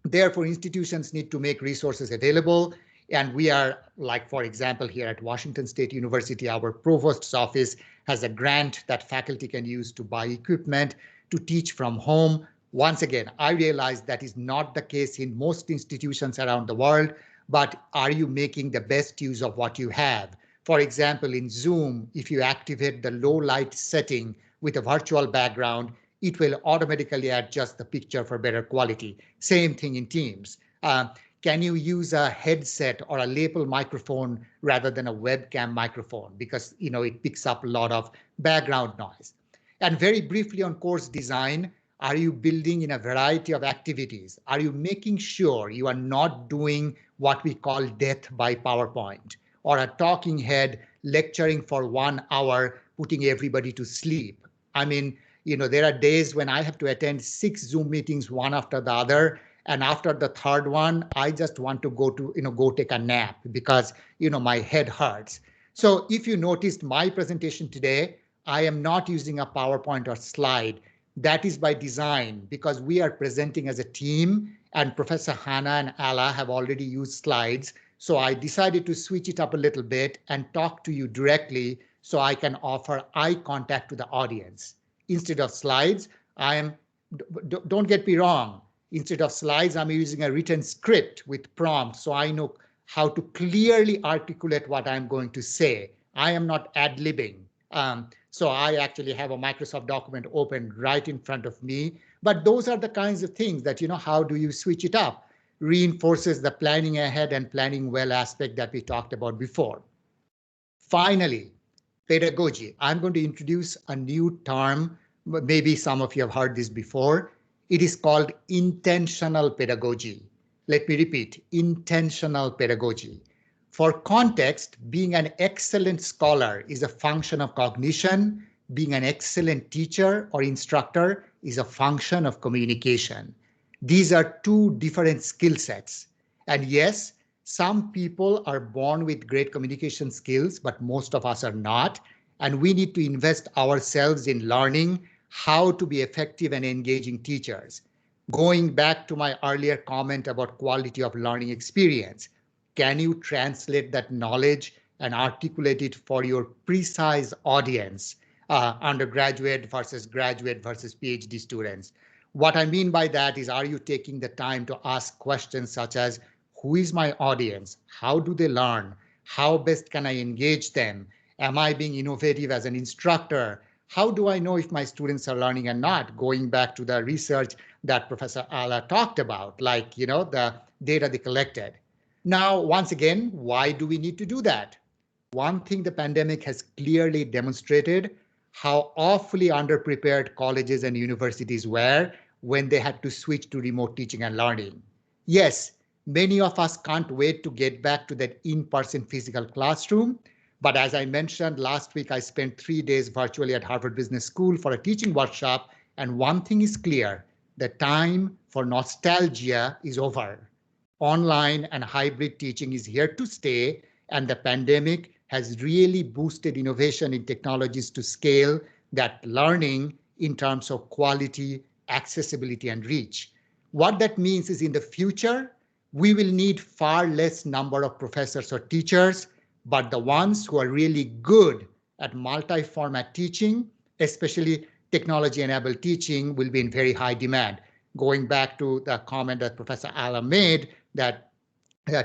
therefore, institutions need to make resources available. And we are, like, for example, here at Washington State University, our provost's office has a grant that faculty can use to buy equipment to teach from home. Once again, I realize that is not the case in most institutions around the world, but are you making the best use of what you have? For example, in Zoom, if you activate the low light setting with a virtual background, it will automatically adjust the picture for better quality. Same thing in Teams. Can you use a headset or a lapel microphone rather than a webcam microphone? Because it picks up a lot of background noise. And very briefly on course design, are you building in a variety of activities? Are you making sure you are not doing what we call death by PowerPoint or a talking head lecturing for 1 hour, putting everybody to sleep? I mean, there are days when I have to attend 6 Zoom meetings, one after the other. And after the third one, I just want to go take a nap because, my head hurts. So if you noticed my presentation today, I am not using a PowerPoint or slide. That is by design because we are presenting as a team and Professor Hannah and Alla have already used slides. So I decided to switch it up a little bit and talk to you directly so I can offer eye contact to the audience. Instead of slides, don't get me wrong. Instead of slides, I'm using a written script with prompts so I know how to clearly articulate what I'm going to say. I am not ad-libbing. So I actually have a Microsoft document open right in front of me. But those are the kinds of things that, how do you switch it up? Reinforces the planning ahead and planning well aspect that we talked about before. Finally, pedagogy. I'm going to introduce a new term. Maybe some of you have heard this before. It is called intentional pedagogy. Let me repeat, intentional pedagogy. For context, being an excellent scholar is a function of cognition. Being an excellent teacher or instructor is a function of communication. These are two different skill sets. And yes, some people are born with great communication skills, but most of us are not. And we need to invest ourselves in learning how to be effective and engaging teachers. Going back to my earlier comment about quality of learning experience, can you translate that knowledge and articulate it for your precise audience, undergraduate versus graduate versus PhD students? What I mean by that is, are you taking the time to ask questions such as, who is my audience? How do they learn? How best can I engage them? Am I being innovative as an instructor? How do I know if my students are learning or not? Going back to the research that Professor Ala talked about, like, the data they collected. Now, once again, why do we need to do that? One thing the pandemic has clearly demonstrated how awfully underprepared colleges and universities were when they had to switch to remote teaching and learning. Yes, many of us can't wait to get back to that in-person physical classroom. But as I mentioned last week, I spent 3 days virtually at Harvard Business School for a teaching workshop. And one thing is clear, the time for nostalgia is over. Online and hybrid teaching is here to stay, and the pandemic has really boosted innovation in technologies to scale that learning in terms of quality, accessibility, and reach. What that means is, in the future, we will need far less number of professors or teachers, but the ones who are really good at multi-format teaching, especially technology-enabled teaching, will be in very high demand. Going back to the comment that Professor Ala made, that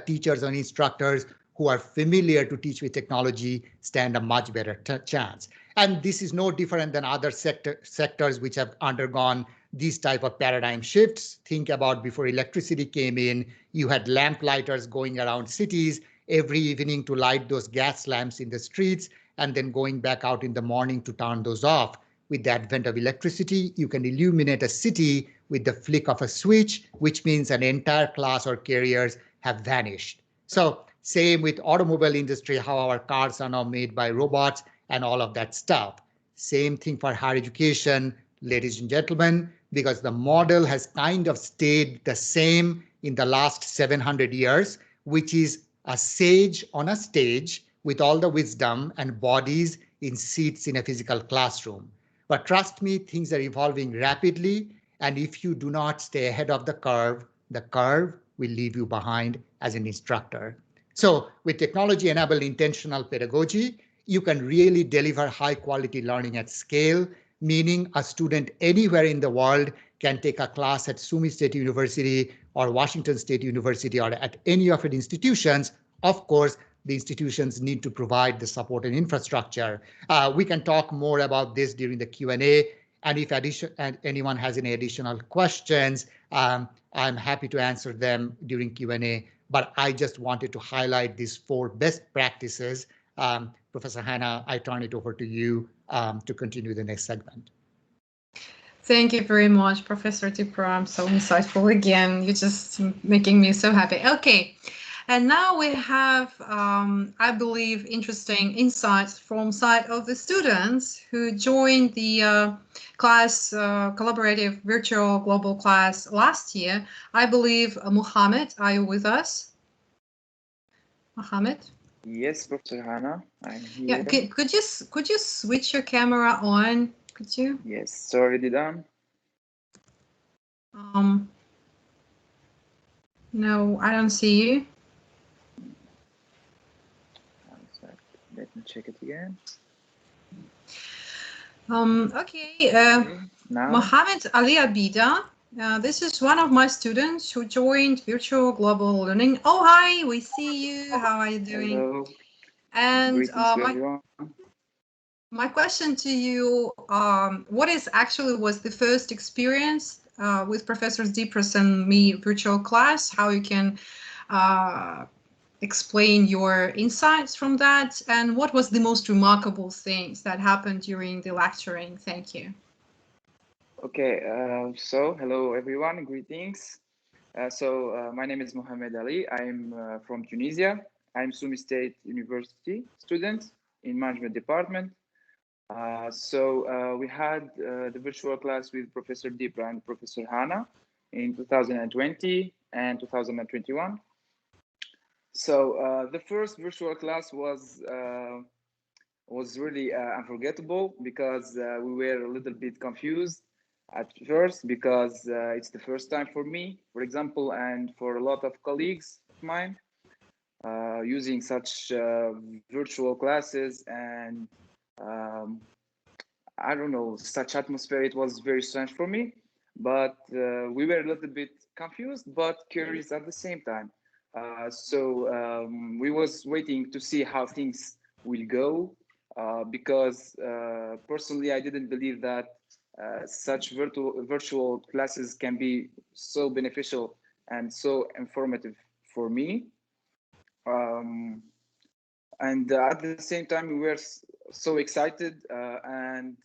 teachers and instructors who are familiar to teach with technology stand a much better chance. And this is no different than other sectors which have undergone these type of paradigm shifts. Think about before electricity came in, you had lamplighters going around cities every evening to light those gas lamps in the streets, and then going back out in the morning to turn those off. With the advent of electricity, you can illuminate a city with the flick of a switch, which means an entire class or carriers have vanished. So same with automobile industry, how our cars are now made by robots and all of that stuff. Same thing for higher education, ladies and gentlemen, because the model has kind of stayed the same in the last 700 years, which is a sage on a stage with all the wisdom and bodies in seats in a physical classroom. But trust me, things are evolving rapidly. And if you do not stay ahead of the curve will leave you behind as an instructor. So with technology-enabled intentional pedagogy, you can really deliver high-quality learning at scale, meaning a student anywhere in the world can take a class at SUNY State University or Washington State University or at any of its institutions. Of course, the institutions need to provide the support and infrastructure. We can talk more about this during the Q&A. And if anyone has any additional questions, I'm happy to answer them during Q&A. But I just wanted to highlight these 4 best practices. Professor Hannah, I turn it over to you to continue the next segment. Thank you very much, Professor Dipra. I'm so insightful again. You're just making me so happy. Okay. And now we have, I believe, interesting insights from side of the students who joined the class collaborative virtual global class last year. I believe, Mohammed, are you with us? Mohammed? Yes, Professor Hannah, I'm here. Yeah, could you switch your camera on? Could you? Yes, so already done. No, I don't see you. Let me check it again. Okay. Now? Mohammed Ali Abida. This is one of my students who joined virtual global learning. Oh, hi, we see you. How are you doing? Hello. And Greetings to everyone. My question to you, what was the first experience with Professor Dipra and me virtual class? How you can explain your insights from that, and what was the most remarkable things that happened during the lecturing? Thank you. Okay, so hello everyone, greetings. My name is Mohamed Ali. I'm from Tunisia. I'm Sumi State University student in management department. We had the virtual class with Professor Dipra and Professor Hana in 2020 and 2021. The first virtual class was really unforgettable because we were a little bit confused at first because it's the first time for me, for example, and for a lot of colleagues of mine using such virtual classes, and I don't know, such atmosphere. It was very strange for me, but we were a little bit confused but curious at the same time. We was waiting to see how things will go because personally I didn't believe that such virtual classes can be so beneficial and so informative for me. And at the same time, we were so excited and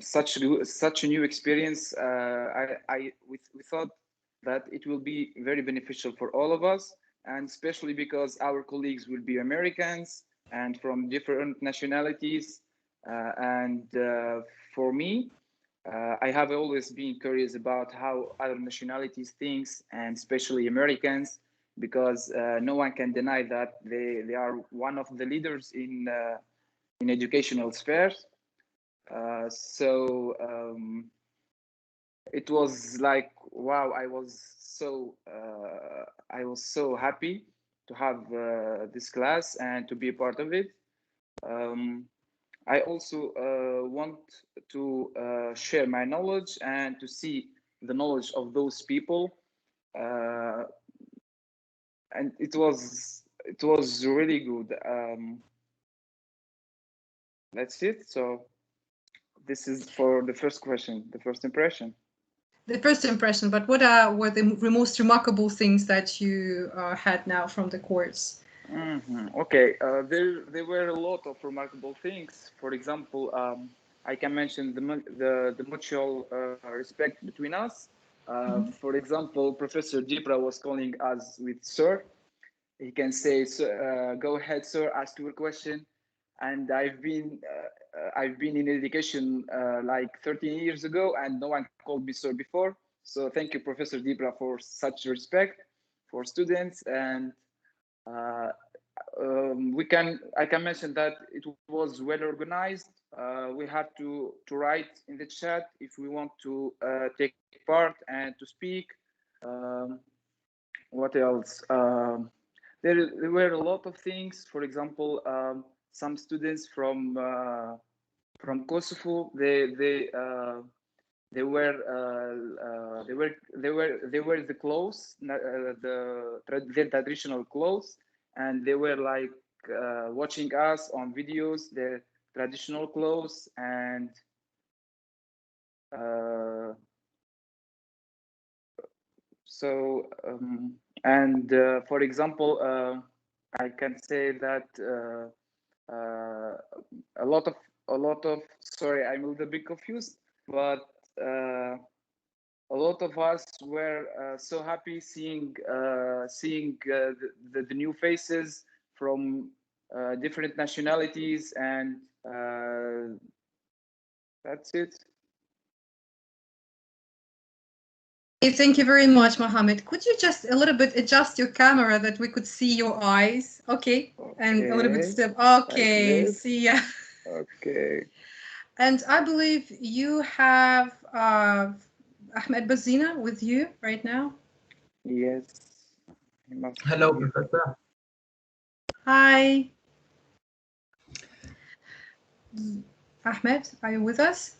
such a new experience. We thought that it will be very beneficial for all of us, and especially because our colleagues will be Americans and from different nationalities. For me, I have always been curious about how other nationalities think, and especially Americans, because no one can deny that they are one of the leaders in educational spheres. It was like, wow, I was so happy to have this class and to be a part of it. I also want to share my knowledge and to see the knowledge of those people, and it was really good. That's it. So this is for the first question, the first impression. The first impression, but what were the most remarkable things that you had now from the course? Okay, there were a lot of remarkable things. For example, I can mention the mutual respect between us. For example, Professor Dipra was calling us with sir. He can say, "Go ahead, sir, ask your question." And I've been in education like 13 years ago, and no one called me sir before. So thank you, Professor Dipra, for such respect for students. And I can mention that it was well organized. We had to write in the chat if we want to take part and to speak. What else? There were a lot of things. For example, some students from Kosovo, they were the clothes, their traditional clothes, and they were like watching us on videos, their traditional clothes, and for example, I can say that a lot of sorry, I'm a little bit confused, but a lot of us were so happy seeing the new faces from different nationalities, and that's it. Thank you very much, Mohammed. Could you just a little bit adjust your camera that we could see your eyes? Okay. And a little bit step. Okay, like see ya. Okay. And I believe you have Ahmed Bazina with you right now. Yes. Hello, Professor. Hi. Ahmed, are you with us?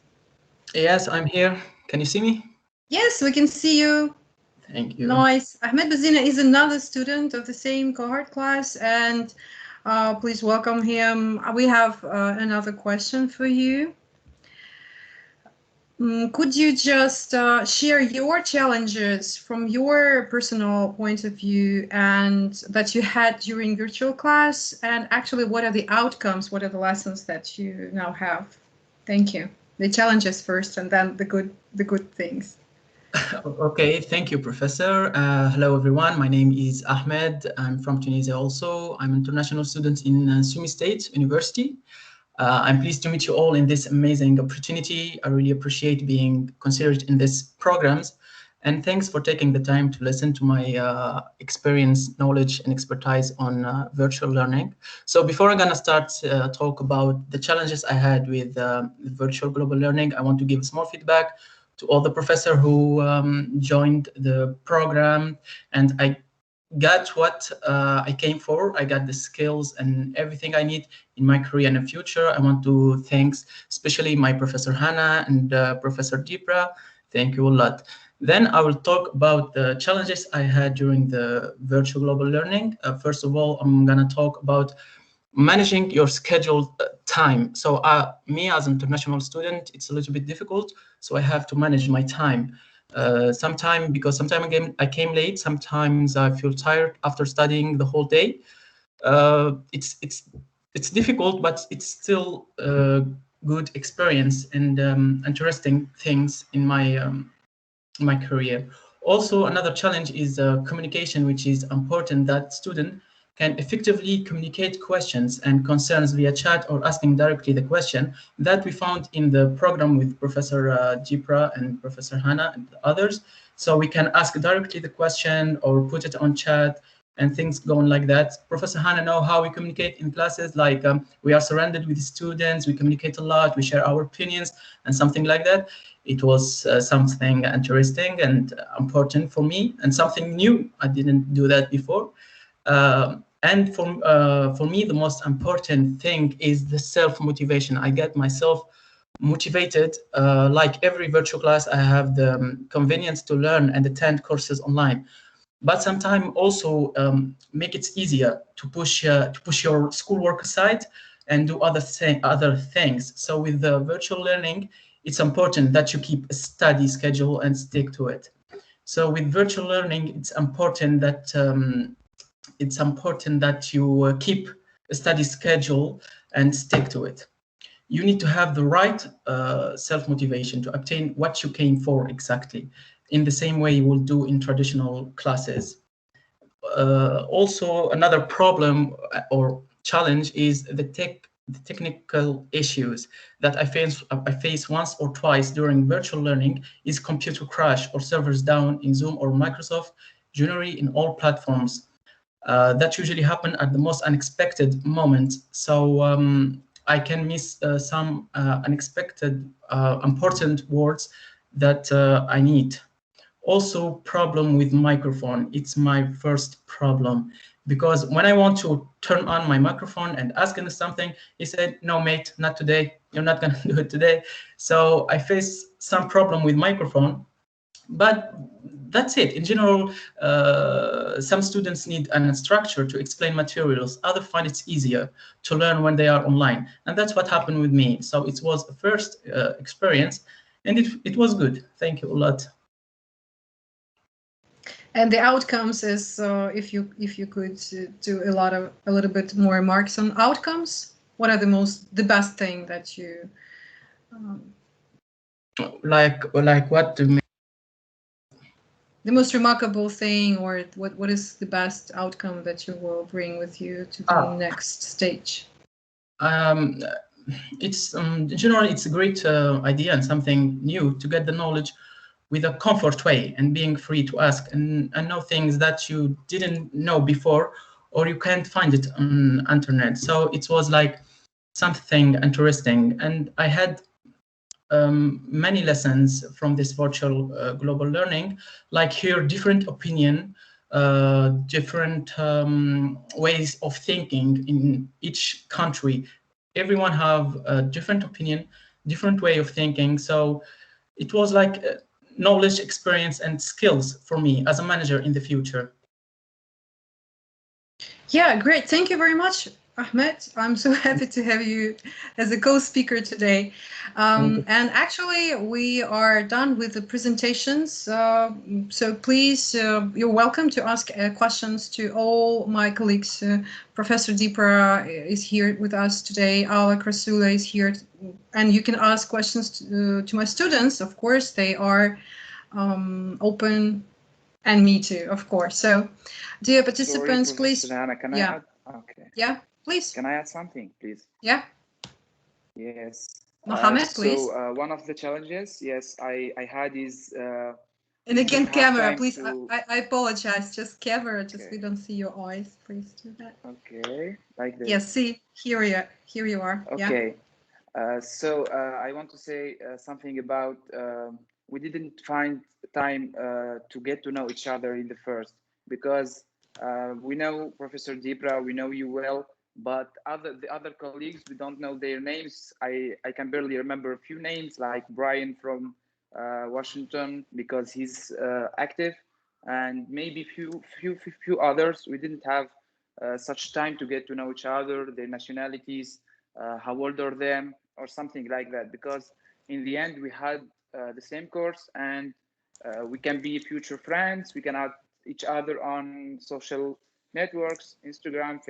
Yes, I'm here. Can you see me? Yes, we can see you. Thank you. Nice. Ahmed Bazina is another student of the same cohort class, and please welcome him. We have another question for you. Could you just share your challenges from your personal point of view and that you had during virtual class, and actually what are the outcomes, what are the lessons that you now have? Thank you. The challenges first and then the good things. Okay, thank you, Professor. Hello, everyone. My name is Ahmed. I'm from Tunisia also. I'm an international student in Sumi State University. I'm pleased to meet you all in this amazing opportunity. I really appreciate being considered in these programs. And thanks for taking the time to listen to my experience, knowledge, and expertise on virtual learning. So before I'm going to start talk about the challenges I had with virtual global learning, I want to give a small feedback to all the professors who joined the program. And I got what I came for. I got the skills and everything I need in my career in the future. I want to thank especially my Professor Hannah and Professor Dipra. Thank you a lot. Then I will talk about the challenges I had during the virtual global learning. First of all, I'm going to talk about managing your scheduled time. So me as an international student, it's a little bit difficult. So I have to manage my time. Sometimes I came late. Sometimes I feel tired after studying the whole day. It's difficult, but it's still a good experience and interesting things in my career. Also, another challenge is communication, which is important that student can effectively communicate questions and concerns via chat or asking directly the question that we found in the program with Professor Dipra and Professor Hannah and others. So we can ask directly the question or put it on chat and things going like that. Professor Hannah know how we communicate in classes, like we are surrounded with students, we communicate a lot, we share our opinions and something like that. It was something interesting and important for me and something new. I didn't do that before. And for me, the most important thing is the self-motivation. I get myself motivated. Like every virtual class, I have the convenience to learn and attend courses online. But sometimes also make it easier to push your schoolwork aside and do other things. So with the virtual learning, it's important that you keep a study schedule and stick to it. So with virtual learning, it's important that you keep a study schedule and stick to it. You need to have the right self-motivation to obtain what you came for exactly, in the same way you will do in traditional classes. Also, another problem or challenge is the technical issues that I face once or twice during virtual learning is computer crash or servers down in Zoom or Microsoft, generally in all platforms. That usually happen at the most unexpected moment. So I can miss some unexpected important words that I need. Also, problem with microphone. It's my first problem because when I want to turn on my microphone and ask him something, he said, "No, mate, not today. You're not gonna do it today." So I face some problem with microphone, but that's it. In general, some students need a structure to explain materials. Others find it's easier to learn when they are online, and that's what happened with me. So it was a first experience, and it was good. Thank you a lot. And the outcomes is if you could do a little bit more marks on outcomes. What are the best thing that you like what? The most remarkable thing, or what is the best outcome that you will bring with you to the next stage? It's generally it's a great idea and something new to get the knowledge with a comfort way and being free to ask and know things that you didn't know before or you can't find it on internet. So it was like something interesting, and I had many lessons from this virtual global learning, like hear different opinion, different ways of thinking in each country. Everyone have a different opinion, different way of thinking. So it was like knowledge, experience, and skills for me as a manager in the future. Yeah, great. Thank you very much, Ahmed. I'm so happy to have you as a co-speaker today. And actually, we are done with the presentations. So please, you're welcome to ask questions to all my colleagues. Professor Dipra is here with us today. Ala Krasula is here. And you can ask questions to my students. Of course, they are open, and me too, of course. So, dear participants, Sorry, please. Professor Hannah, can I Yeah. add? Okay. Yeah, please. Can I add something, please? Yeah. Yes. Mohammed, please. One of the challenges, yes, I had is. And again, camera, please. To... I apologize. Just camera, just Okay. we don't see your eyes. Please do that. Okay, like this. Yes, see, here you are. Okay. Yeah. I want to say something about we didn't find time to get to know each other in the first, because we know Professor Dipra, we know you well, but the other colleagues, we don't know their names. I can barely remember a few names, like Brian from Washington, because he's active, and maybe few others. We didn't have such time to get to know each other, their nationalities, how old are them, or something like that, because in the end we had the same course, and we can be future friends. We can add each other on social networks, Instagram,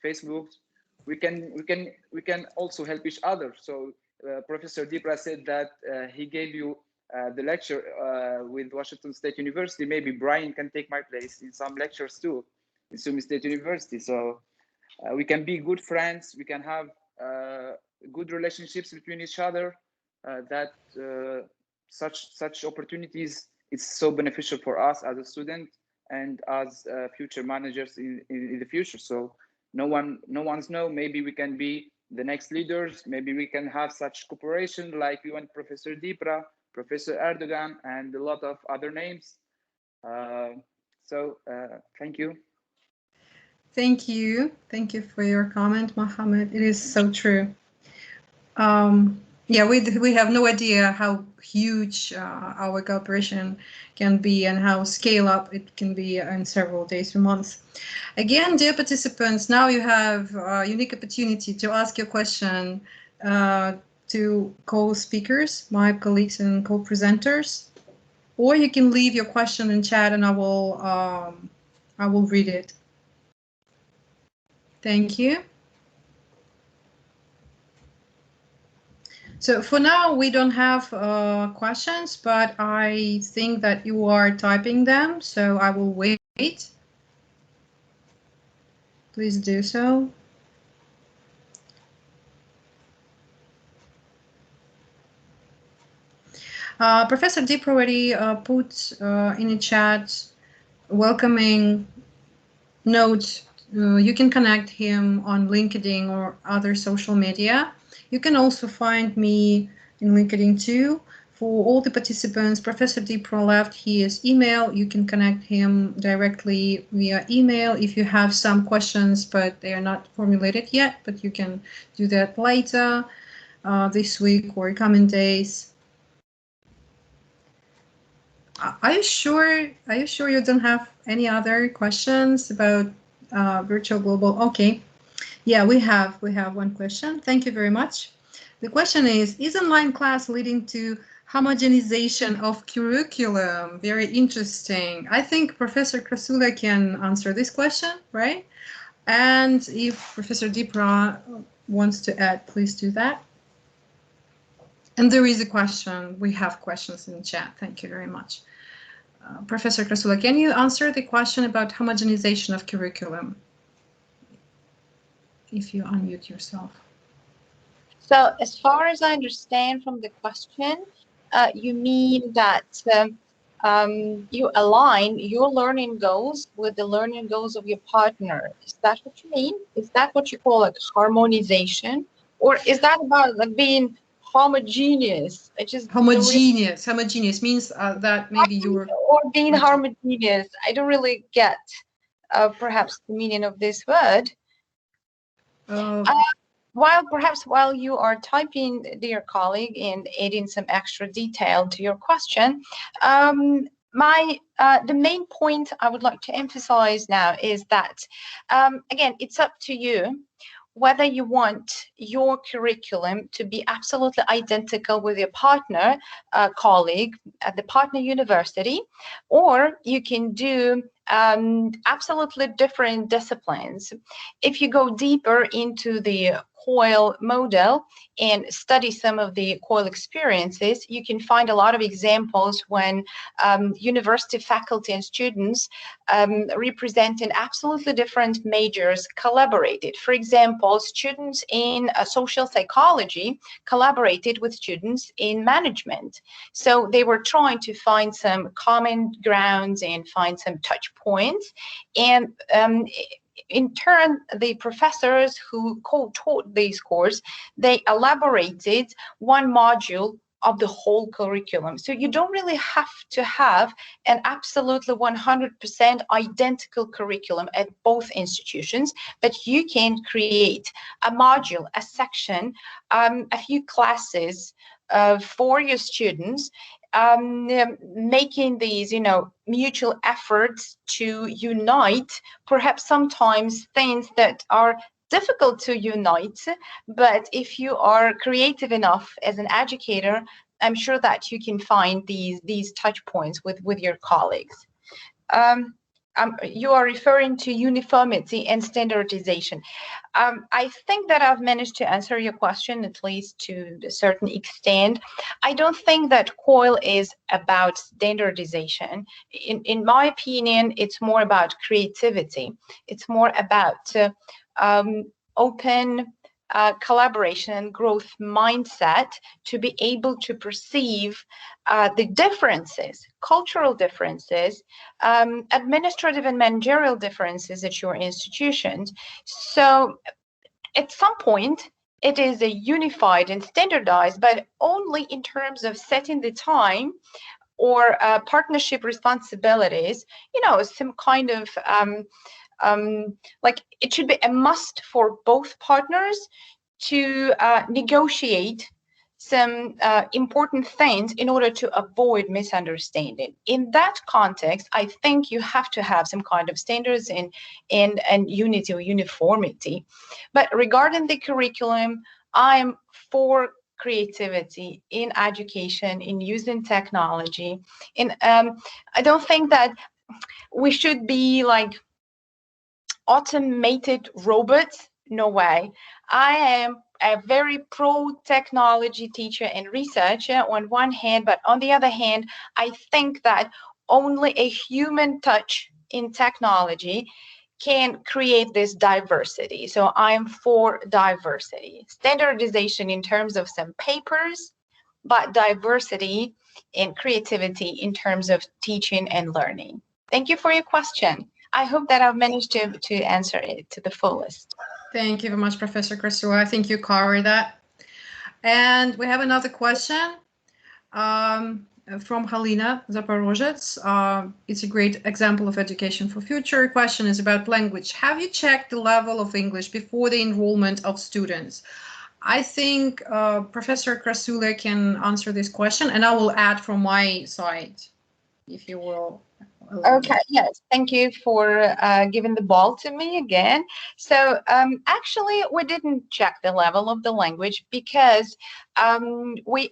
Facebook. We can also help each other. So Professor Dipra said that he gave you the lecture with Washington State University. Maybe Brian can take my place in some lectures too in Sumi State University. So we can be good friends. We can have good relationships between each other. That such opportunities is so beneficial for us as a student and as future managers in the future. So no one's know. Maybe we can be the next leaders. Maybe we can have such cooperation like you and Professor Dipra, Professor Erdogan, and a lot of other names. Thank you. Thank you. Thank you for your comment, Mohammed. It is so true. Yeah, we have no idea how huge our cooperation can be and how scale up it can be in several days or months. Again, dear participants, now you have a unique opportunity to ask your question to co-speakers, my colleagues and co-presenters, or you can leave your question in chat and I will read it. Thank you. So for now, we don't have questions, but I think that you are typing them, so I will wait. Please do so. Professor Dipra already put in the chat welcoming note. You can connect him on LinkedIn or other social media. You can also find me in LinkedIn too. For all the participants, Professor Dipra left his email. You can connect him directly via email if you have some questions, but they are not formulated yet, but you can do that later this week or coming days. Are you sure you don't have any other questions about virtual global? Okay. Yeah, we have one question. Thank you very much. The question is online class leading to homogenization of curriculum? Very interesting. I think Professor Krasula can answer this question, right? And if Professor Dipra wants to add, please do that. And there is a question. We have questions in the chat. Thank you very much. Professor Krasula, can you answer the question about homogenization of curriculum? If you unmute yourself. So as far as I understand from the question, you mean that you align your learning goals with the learning goals of your partner. Is that what you mean? Is that what you call like harmonization? Or is that about like being homogeneous? Homogeneous means that maybe you were... Or being homogeneous. I don't really get perhaps the meaning of this word. While you are typing, dear colleague, and adding some extra detail to your question, the main point I would like to emphasize now is that, again, it's up to you whether you want your curriculum to be absolutely identical with your partner colleague at the partner university, or you can do absolutely different disciplines. If you go deeper into the COIL model and study some of the COIL experiences, you can find a lot of examples when university faculty and students representing absolutely different majors collaborated. For example, students in social psychology collaborated with students in management. So they were trying to find some common grounds and find some touch points. And in turn, the professors who co-taught these courses, they elaborated one module of the whole curriculum. So you don't really have to have an absolutely 100% identical curriculum at both institutions, but you can create a module, a section, a few classes for your students, making these, mutual efforts to unite, perhaps sometimes things that are difficult to unite, but if you are creative enough as an educator, I'm sure that you can find these touch points with your colleagues. You are referring to uniformity and standardization. I think that I've managed to answer your question, at least to a certain extent. I don't think that COIL is about standardization. In my opinion, it's more about creativity. It's more about open collaboration and growth mindset to be able to perceive the differences, cultural differences, administrative and managerial differences at your institutions. So at some point, it is a unified and standardized, but only in terms of setting the time or partnership responsibilities, some kind of like it should be a must for both partners to negotiate some important things in order to avoid misunderstanding. In that context, I think you have to have some kind of standards and unity or uniformity. But regarding the curriculum, I'm for creativity in education, in using technology. And I don't think that we should be like automated robots. No way. I am a very pro-technology teacher and researcher on one hand, but on the other hand, I think that only a human touch in technology can create this diversity. So I'm for diversity. Standardization in terms of some papers, but diversity and creativity in terms of teaching and learning. Thank you for your question. I hope that I've managed to answer it to the fullest. Thank you very much, Professor Krasula. I think you covered that. And we have another question from Halina Zaporozhets. It's a great example of education for future. Question is about language. Have you checked the level of English before the enrollment of students? I think Professor Krasula can answer this question, and I will add from my side, if you will. Okay, yes, thank you for giving the ball to me again. So actually, we didn't check the level of the language because we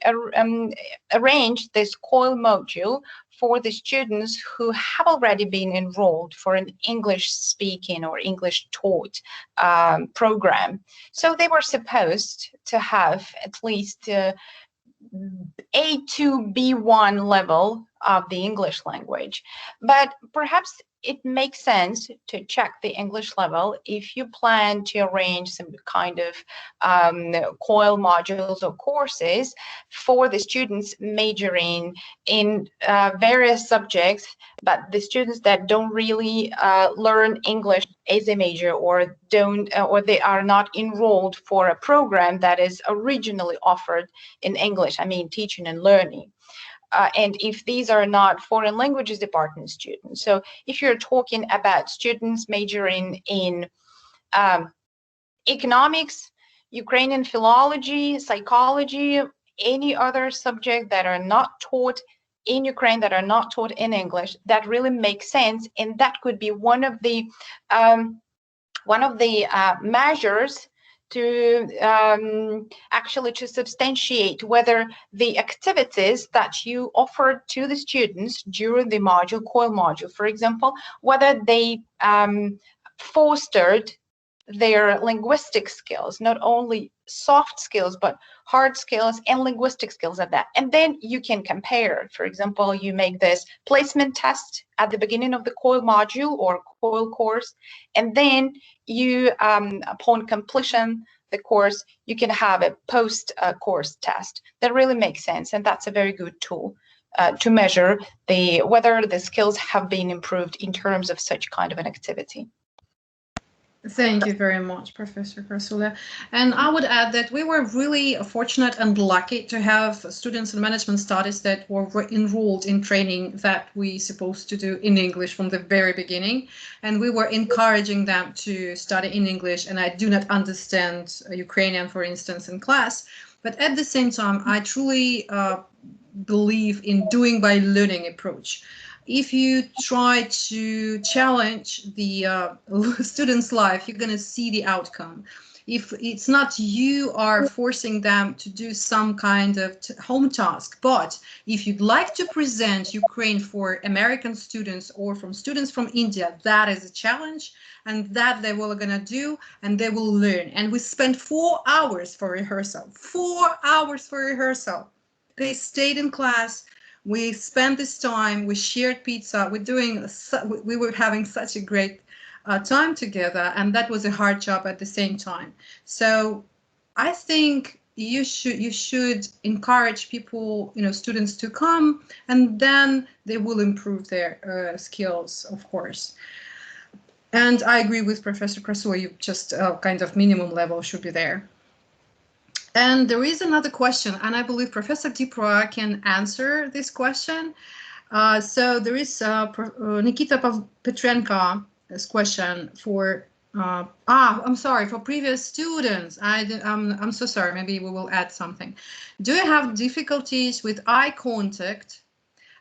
arranged this COIL module for the students who have already been enrolled for an English speaking or English taught program. So they were supposed to have at least A2, B1 level of the English language. But perhaps it makes sense to check the English level if you plan to arrange some kind of COIL modules or courses for the students majoring in various subjects, but the students that don't really learn English as a major or they are not enrolled for a program that is originally offered in English, I mean teaching and learning. And if these are not foreign languages department students. So if you're talking about students majoring in economics, Ukrainian philology, psychology, any other subject that are not taught in Ukraine, that are not taught in English, that really makes sense. And that could be one of the measures to actually to substantiate whether the activities that you offered to the students during the module, COIL module, for example, whether they fostered their linguistic skills, not only soft skills, but hard skills and linguistic skills at that. And then you can compare. For example, you make this placement test at the beginning of the COIL module or COIL course, and then you, upon completion the course, you can have a post-course test. That really makes sense, and that's a very good tool to measure whether the skills have been improved in terms of such kind of an activity. Thank you very much, Professor Krasula. And I would add that we were really fortunate and lucky to have students in management studies that were enrolled in training that we supposed to do in English from the very beginning. And we were encouraging them to study in English. And I do not understand Ukrainian, for instance, in class. But at the same time, I truly believe in doing by learning approach. If you try to challenge the student's life, you're going to see the outcome. If it's not you are forcing them to do some kind of home task, but if you'd like to present Ukraine for American students or from students from India, that is a challenge, and that they will going to do, and they will learn. And we spent 4 hours for rehearsal, 4 hours for rehearsal. They stayed in class. We spent this time, we shared pizza, we were having such a great time together, and that was a hard job at the same time. So I think you should encourage people, students to come, and then they will improve their skills, of course. And I agree with Professor Krasula, you just kind of minimum level should be there. And there is another question, and I believe Professor Dipra can answer this question. So there is Nikita Petrenko's question for, I'm sorry, for previous students. I'm so sorry, maybe we will add something. Do you have difficulties with eye contact?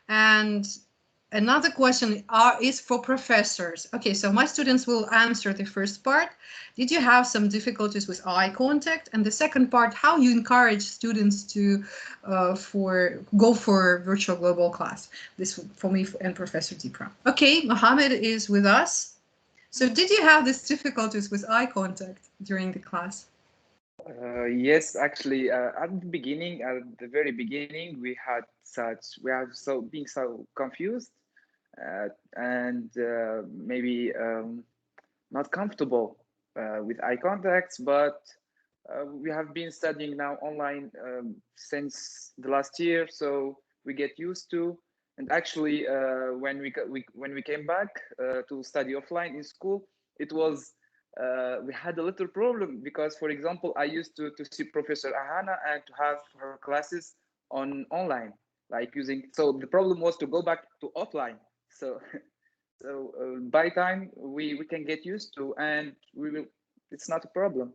And another question is for professors. Okay, so my students will answer the first part. Did you have some difficulties with eye contact? And the second part, how you encourage students to go for virtual global class? This for me and Professor Dipra. Okay, Mohammed is with us. So did you have these difficulties with eye contact during the class? Yes, actually, at the very beginning, we have being so confused and maybe not comfortable with eye contacts, but we have been studying now online since the last year, so we get used to. And actually, when we came back to study offline in school, it was we had a little problem because, for example, I used to see Professor Ahana and to have her classes online, like using. So the problem was to go back to offline. So by time we can get used to, and it's not a problem.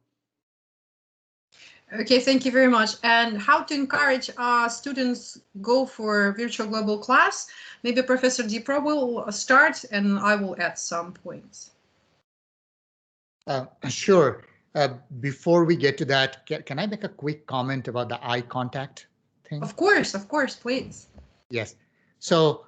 Okay, thank you very much. And how to encourage students go for virtual global class? Maybe Professor Dipra will start, and I will add some points. Sure. Before we get to that, can I make a quick comment about the eye contact thing? Of course, please. Yes. So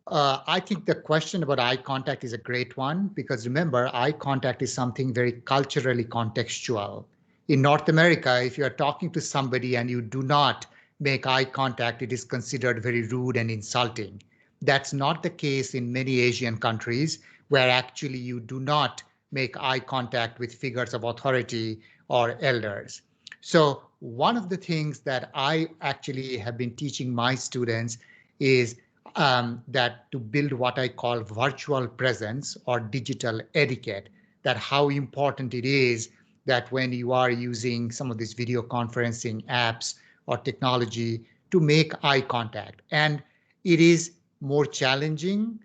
I think the question about eye contact is a great one, because remember, eye contact is something very culturally contextual. In North America, if you are talking to somebody and you do not make eye contact, it is considered very rude and insulting. That's not the case in many Asian countries, where actually you do not make eye contact with figures of authority or elders. So one of the things that I actually have been teaching my students is that to build what I call virtual presence or digital etiquette, that how important it is that when you are using some of these video conferencing apps or technology to make eye contact. And it is more challenging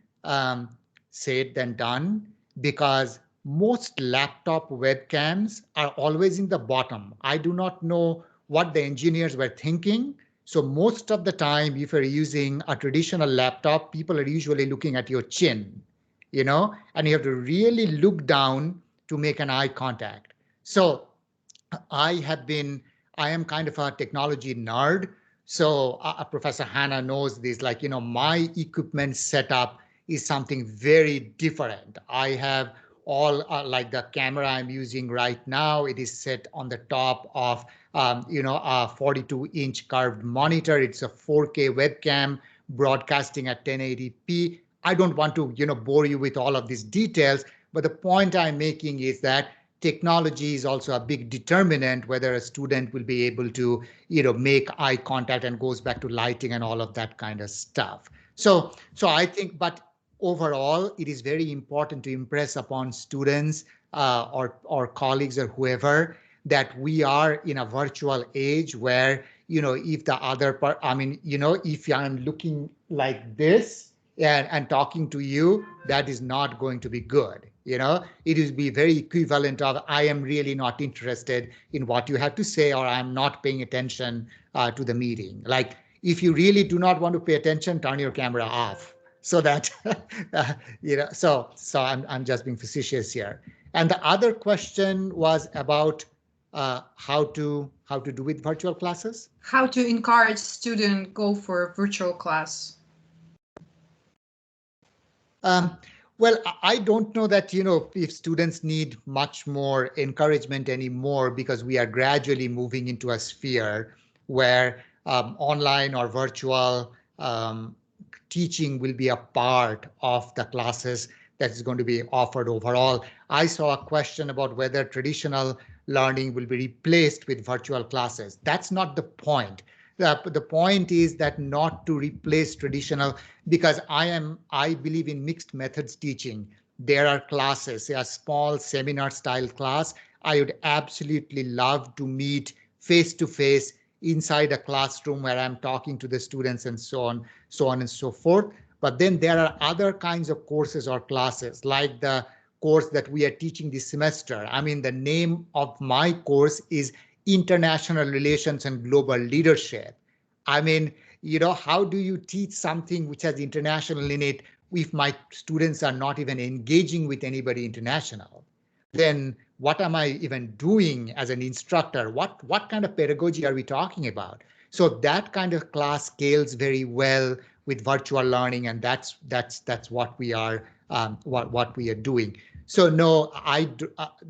said than done, because most laptop webcams are always in the bottom. I do not know what the engineers were thinking. So most of the time, if you're using a traditional laptop, people are usually looking at your chin, and you have to really look down to make an eye contact. So I am kind of a technology nerd. So Professor Hannah knows this, my equipment setup is something very different. I have all like the camera I'm using right now, it is set on the top of a 42-inch curved monitor. It's a 4K webcam broadcasting at 1080p. I don't want to bore you with all of these details, but the point I'm making is that technology is also a big determinant whether a student will be able to make eye contact, and goes back to lighting and all of that kind of stuff. So I think, but overall, it is very important to impress upon students or colleagues or whoever that we are in a virtual age where, if the other part, if I'm looking like this and talking to you, that is not going to be good. It will be very equivalent of I am really not interested in what you have to say, or I'm not paying attention to the meeting. Like, if you really do not want to pay attention, turn your camera off. So that so I'm just being facetious here. And the other question was about how to do with virtual classes. How to encourage students go for virtual class. Well, I don't know that, if students need much more encouragement anymore, because we are gradually moving into a sphere where online or virtual teaching will be a part of the classes that is going to be offered overall. I saw a question about whether traditional learning will be replaced with virtual classes. That's not the point. The point is that not to replace traditional, because I believe in mixed methods teaching. There are classes, a small seminar style class. I would absolutely love to meet face to face inside a classroom where I'm talking to the students and so on and so forth. But then there are other kinds of courses or classes, like the course that we are teaching this semester. I mean, the name of my course is International Relations and Global Leadership. I mean, how do you teach something which has international in it if my students are not even engaging with anybody international? Then what am I even doing as an instructor? What kind of pedagogy are we talking about? So that kind of class scales very well with virtual learning, and that's what we are what we are doing. So no,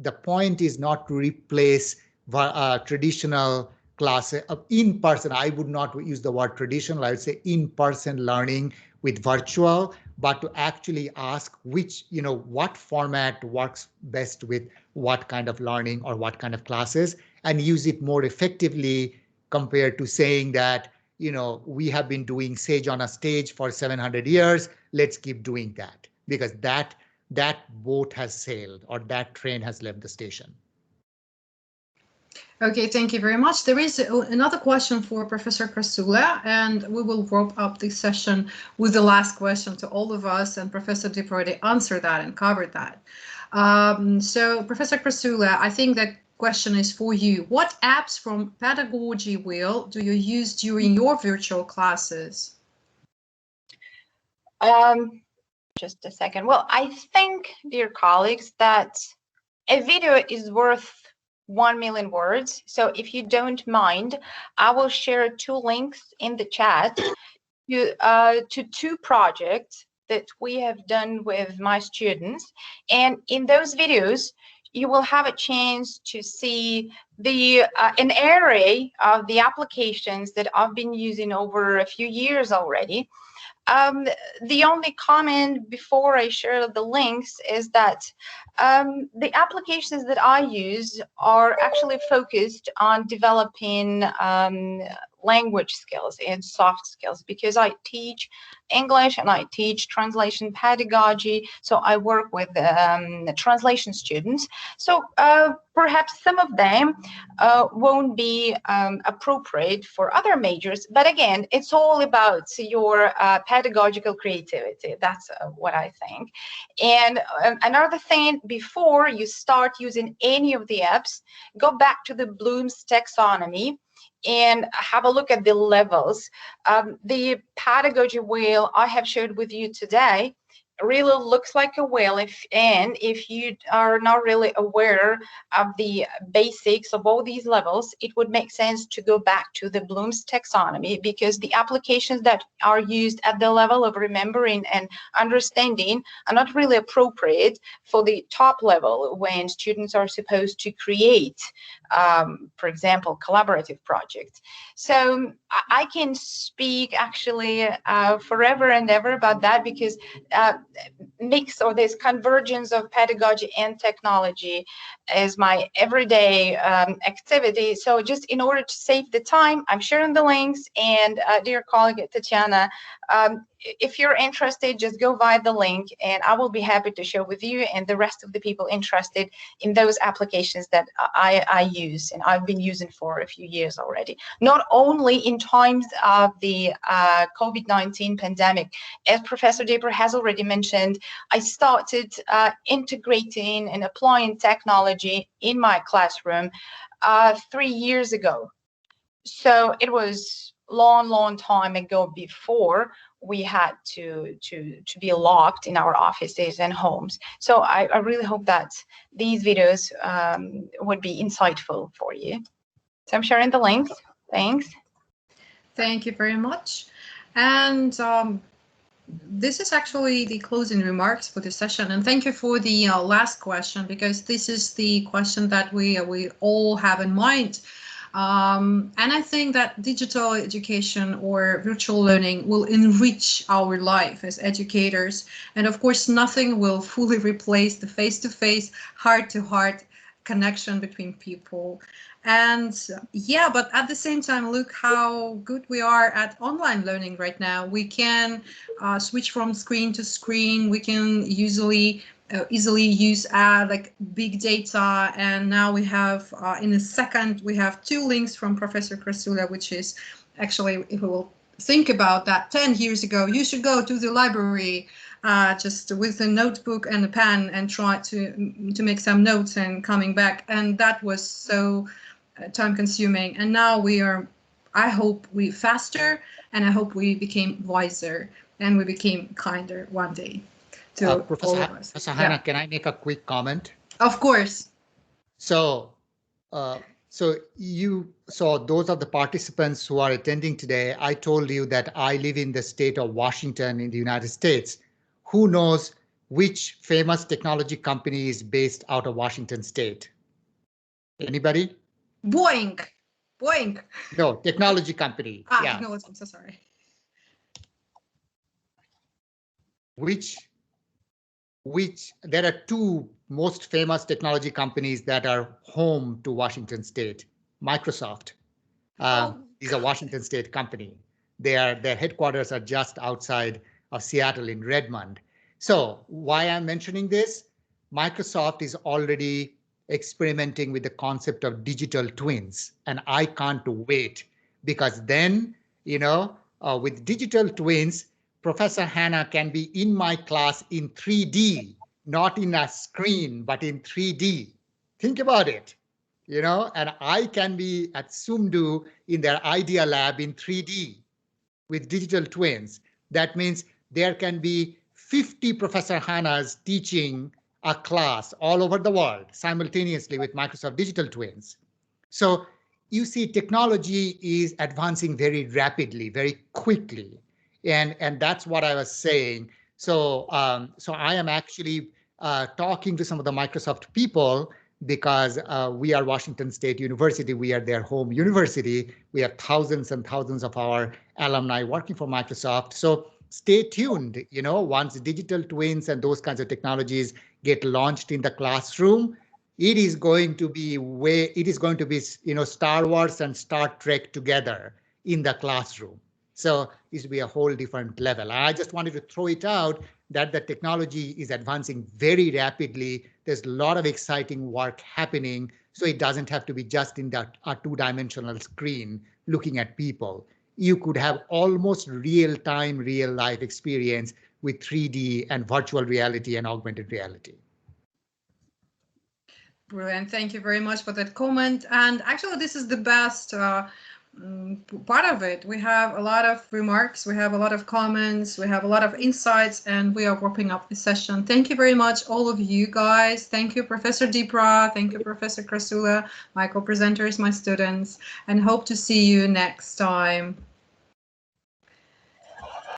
the point is not to replace traditional classes in person. I would not use the word traditional. I would say in-person learning with virtual, but to actually ask what format works best with what kind of learning or what kind of classes, and use it more effectively compared to saying that, we have been doing Sage on a stage for 700 years. Let's keep doing that, because that boat has sailed, or that train has left the station. Okay, thank you very much. There is another question for Professor Krasula, and we will wrap up this session with the last question to all of us, and Professor Dipra already answered that and covered that. So Professor Krasula, I think that question is for you. What apps from Pedagogy wheel do you use during your virtual classes? Just a second. Well, I think, dear colleagues, that a video is worth 1 million words. So if you don't mind, I will share 2 links in the chat to 2 projects that we have done with my students. And in those videos, you will have a chance to see an array of the applications that I've been using over a few years already. The only comment before I share the links is that the applications that I use are actually focused on developing language skills and soft skills, because I teach English and I teach translation pedagogy. So I work with translation students. So perhaps some of them won't be appropriate for other majors. But again, it's all about your pedagogical creativity. That's what I think. And another thing, before you start using any of the apps, go back to the Bloom's taxonomy and have a look at the levels. The pedagogy wheel I have shared with you today really looks like a whale. If you are not really aware of the basics of all these levels, it would make sense to go back to the Bloom's taxonomy, because the applications that are used at the level of remembering and understanding are not really appropriate for the top level, when students are supposed to create, for example, collaborative projects. So I can speak actually forever and ever about that, because mix, or this convergence of pedagogy and technology is my everyday activity. So just in order to save the time, I'm sharing the links, and dear colleague Tatiana, if you're interested, just go via the link, and I will be happy to share with you and the rest of the people interested in those applications that I use, and I've been using for a few years already. Not only in times of the COVID-19 pandemic, as Professor Dipra has already mentioned, I started integrating and applying technology in my classroom 3 years ago. So it was long time ago, before we had to be locked in our offices and homes. So I really hope that these videos would be insightful for you. So I'm sharing the links. Thanks. Thank you very much. And this is actually the closing remarks for the session. And thank you for the last question, because this is the question that we all have in mind. And I think that digital education or virtual learning will enrich our life as educators. And of course, nothing will fully replace the face-to-face, heart-to-heart connection between people. And yeah, but at the same time, look how good we are at online learning right now. We can switch from screen to screen. We can easily use like big data, and now we have in a second we have 2 links from Professor Krasula, which is actually, if we will think about that, 10 years ago you should go to the library just with a notebook and a pen and try to make some notes and coming back, and that was so time consuming. And now we are, I hope we faster, and I hope we became wiser, and we became kinder one day. Professor Hannah, can I make a quick comment? Of course. So those are the participants who are attending today. I told you that I live in the state of Washington in the United States. Who knows which famous technology company is based out of Washington state? Anybody? Boeing. No, technology company. Yeah. Technology, I'm so sorry. Which there are 2 most famous technology companies that are home to Washington state. Microsoft is a Washington state company. Their headquarters are just outside of Seattle in Redmond. So why I'm mentioning this? Microsoft is already experimenting with the concept of digital twins, and I can't wait, because then, with digital twins, Professor Hannah can be in my class in 3D, not in a screen, but in 3D. Think about it, and I can be at Sumdu in their Idea Lab in 3D with digital twins. That means there can be 50 Professor Hannahs teaching a class all over the world simultaneously with Microsoft Digital Twins. So you see, technology is advancing very rapidly, very quickly. And that's what I was saying. So I am actually talking to some of the Microsoft people, because we are Washington State University. We are their home university. We have thousands and thousands of our alumni working for Microsoft. So stay tuned. Once digital twins and those kinds of technologies get launched in the classroom, it is going to be Star Wars and Star Trek together in the classroom. So this will be a whole different level. I just wanted to throw it out that the technology is advancing very rapidly. There's a lot of exciting work happening. So it doesn't have to be just in a 2-dimensional screen looking at people. You could have almost real-time, real-life experience with 3D and virtual reality and augmented reality. Brilliant. Thank you very much for that comment. And actually, this is the best part of it. We have a lot of remarks, we have a lot of comments, we have a lot of insights, and we are wrapping up this session. Thank you very much, all of you guys. Thank you, Professor Dipra. Thank you, Professor Krasula, my co-presenters, my students, and hope to see you next time.